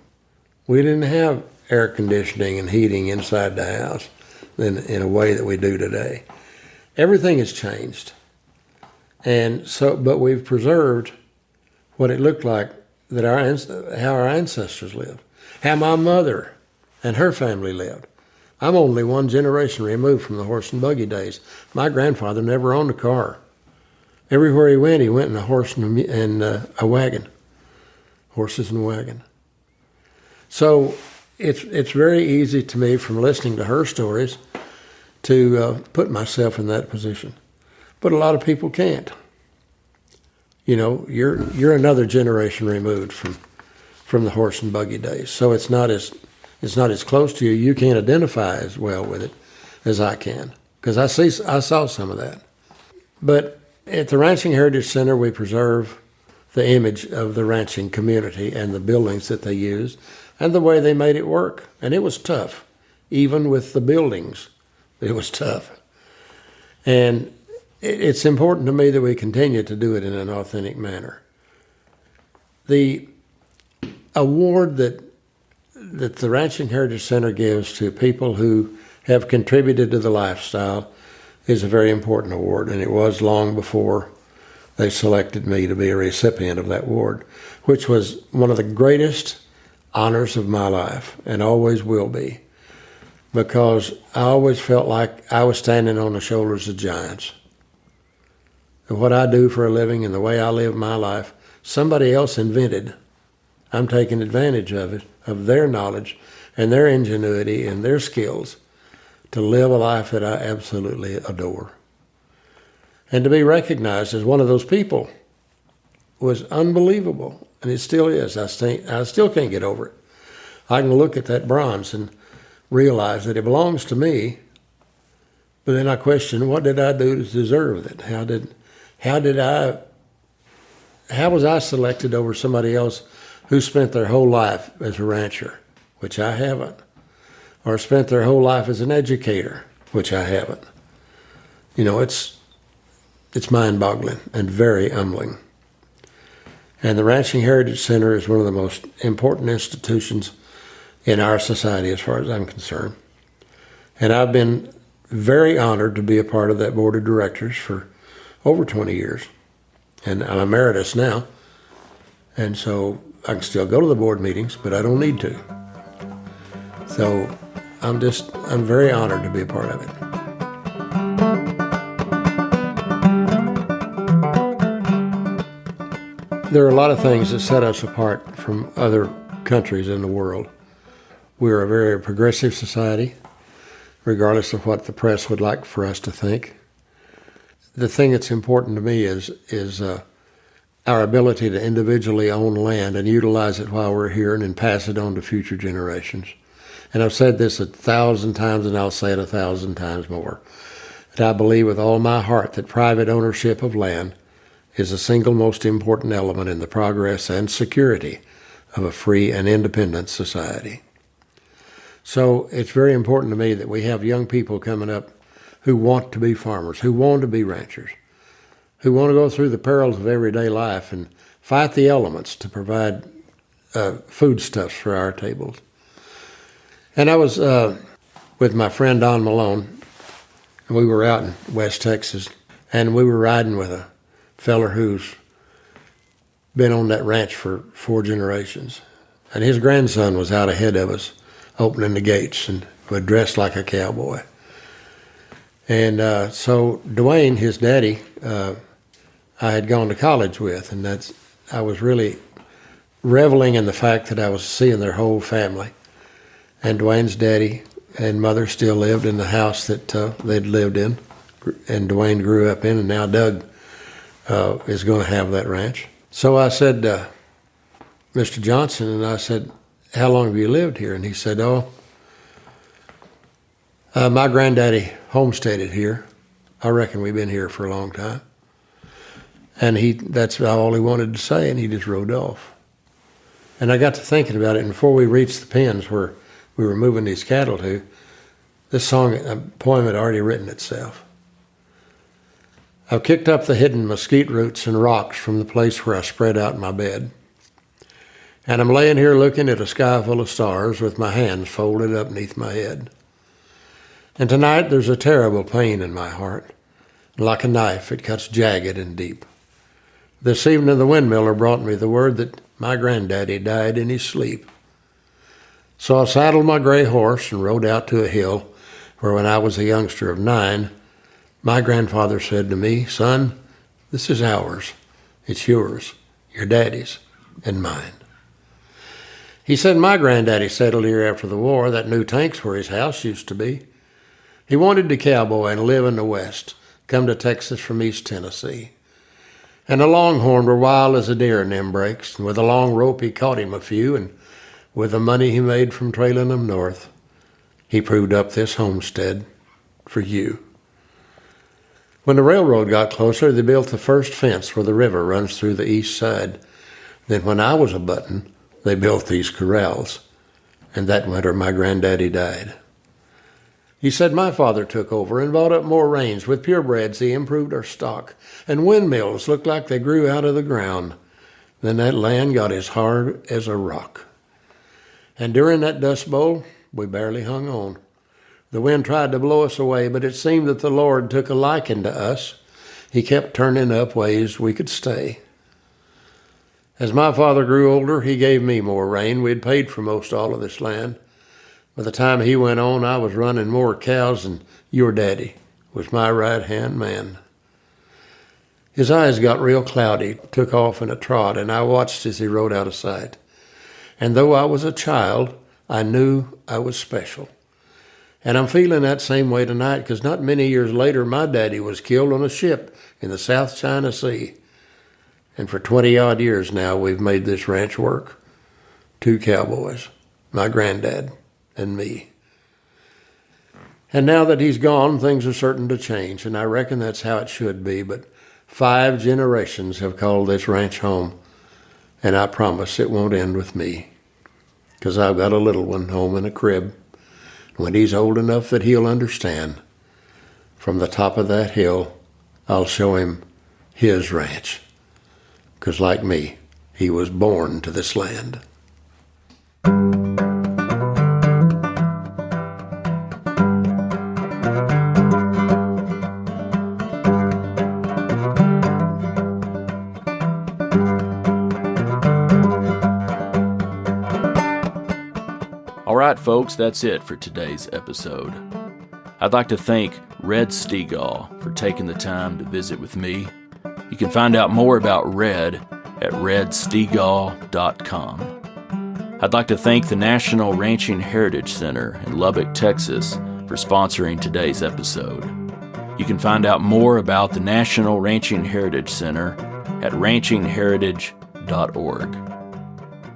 We didn't have air conditioning and heating inside the house in a way that we do today. Everything has changed. And so, but we've preserved what it looked like that how our ancestors lived, how my mother and her family lived. I'm only one generation removed from the horse and buggy days. My grandfather never owned a car. Everywhere he went in a horse and a wagon, horses and a wagon. So it's very easy to me from listening to her stories to put myself in that position. But a lot of people can't. You know, you're another generation removed from the horse and buggy days. So it's not as close to you. You can't identify as well with it as I can, because I saw some of that. But at the Ranching Heritage Center, we preserve the image of the ranching community and the buildings that they used and the way they made it work. And it was tough, even with the buildings. It was tough. And it's important to me that we continue to do it in an authentic manner. The award that the Ranching Heritage Center gives to people who have contributed to the lifestyle is a very important award, and it was long before they selected me to be a recipient of that award, which was one of the greatest honors of my life, and always will be, because I always felt like I was standing on the shoulders of giants. And what I do for a living and the way I live my life, somebody else invented. I'm taking advantage of it, of their knowledge and their ingenuity and their skills to live a life that I absolutely adore. And to be recognized as one of those people was unbelievable, and it still is. I still can't get over it. I can look at that bronze and realize that it belongs to me, but then I question, what did I do to deserve it? How was I selected over somebody else who spent their whole life as a rancher, which I haven't, or spent their whole life as an educator, which I haven't? You know, it's mind-boggling and very humbling. And the Ranching Heritage Center is one of the most important institutions in our society as far as I'm concerned. And I've been very honored to be a part of that board of directors for over 20 years. And I'm emeritus now. And so I can still go to the board meetings, but I don't need to. So I'm very honored to be a part of it. There are a lot of things that set us apart from other countries in the world. We're a very progressive society, regardless of what the press would like for us to think. The thing that's important to me is our ability to individually own land and utilize it while we're here and then pass it on to future generations. And I've said this 1,000 times, and I'll say it 1,000 times more, that I believe with all my heart that private ownership of land is the single most important element in the progress and security of a free and independent society. So it's very important to me that we have young people coming up who want to be farmers, who want to be ranchers, who want to go through the perils of everyday life and fight the elements to provide foodstuffs for our tables. And I was with my friend Don Malone, and we were out in West Texas, and we were riding with a feller who's been on that ranch for 4 generations. And his grandson was out ahead of us, opening the gates, and was dressed like a cowboy. And so Dwayne, his daddy, I had gone to college with, and I was really reveling in the fact that I was seeing their whole family. And Dwayne's daddy and mother still lived in the house that they'd lived in, and Dwayne grew up in, and now Doug is going to have that ranch. So I said, Mr. Johnson, and I said, how long have you lived here? And he said, my granddaddy homesteaded here. I reckon we've been here for a long time. And that's all he wanted to say, and he just rode off. And I got to thinking about it, and before we reached the pens where we were moving these cattle to, this poem had already written itself. I've kicked up the hidden mesquite roots and rocks from the place where I spread out my bed. And I'm laying here looking at a sky full of stars with my hands folded up beneath my head. And tonight there's a terrible pain in my heart. Like a knife, it cuts jagged and deep. This evening the windmiller brought me the word that My granddaddy died in his sleep. So I saddled my gray horse and rode out to a hill where when I was a youngster of 9, my grandfather said to me, "Son, this is ours. It's yours, your daddy's, and mine." He said my granddaddy settled here after the war. That new tank's where his house used to be. He wanted to cowboy and live in the West, come to Texas from East Tennessee. And the longhorn were wild as a deer in them breaks, and with a long rope he caught him a few, and with the money he made from trailing them north, he proved up this homestead for you. When the railroad got closer, they built the first fence where the river runs through the east side. Then when I was a button, they built these corrals, and that winter my granddaddy died. He said my father took over and bought up more range. With purebreds he improved our stock, and windmills looked like they grew out of the ground. Then that land got as hard as a rock. And during that dust bowl, we barely hung on. The wind tried to blow us away, but it seemed that the Lord took a liking to us. He kept turning up ways we could stay. As my father grew older, he gave me more rain. We'd paid for most all of this land. By the time he went on, I was running more cows than your daddy was my right-hand man. His eyes got real cloudy, took off in a trot, and I watched as he rode out of sight. And though I was a child, I knew I was special. And I'm feeling that same way tonight, because not many years later, my daddy was killed on a ship in the South China Sea. And for 20-odd years now, we've made this ranch work. 2 cowboys, my granddad and me. And now that he's gone, things are certain to change, and I reckon that's how it should be. But 5 generations have called this ranch home, and I promise it won't end with me, because I've got a little one home in a crib. When he's old enough that he'll understand, from the top of that hill, I'll show him his ranch. Because like me, he was born to this land. All right, folks, that's it for today's episode. I'd like to thank Red Steagall for taking the time to visit with me. You can find out more about Red at redsteagall.com. I'd like to thank the National Ranching Heritage Center in Lubbock, Texas, for sponsoring today's episode. You can find out more about the National Ranching Heritage Center at ranchingheritage.org.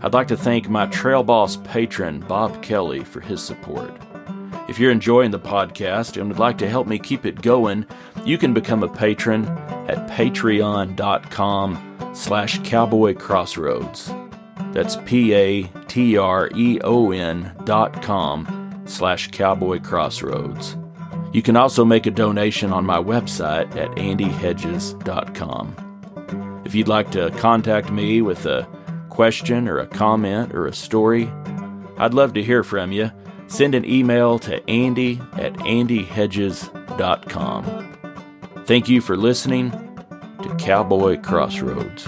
I'd like to thank my Trail Boss patron, Bob Kelly, for his support. If you're enjoying the podcast and would like to help me keep it going, you can become a patron at patreon.com/Cowboy Crossroads. That's patreon.com/Cowboy Crossroads. You can also make a donation on my website at andyhedges.com. If you'd like to contact me with a question or a comment or a story, I'd love to hear from you. Send an email to andy@andyhedges.com. Thank you for listening to Cowboy Crossroads.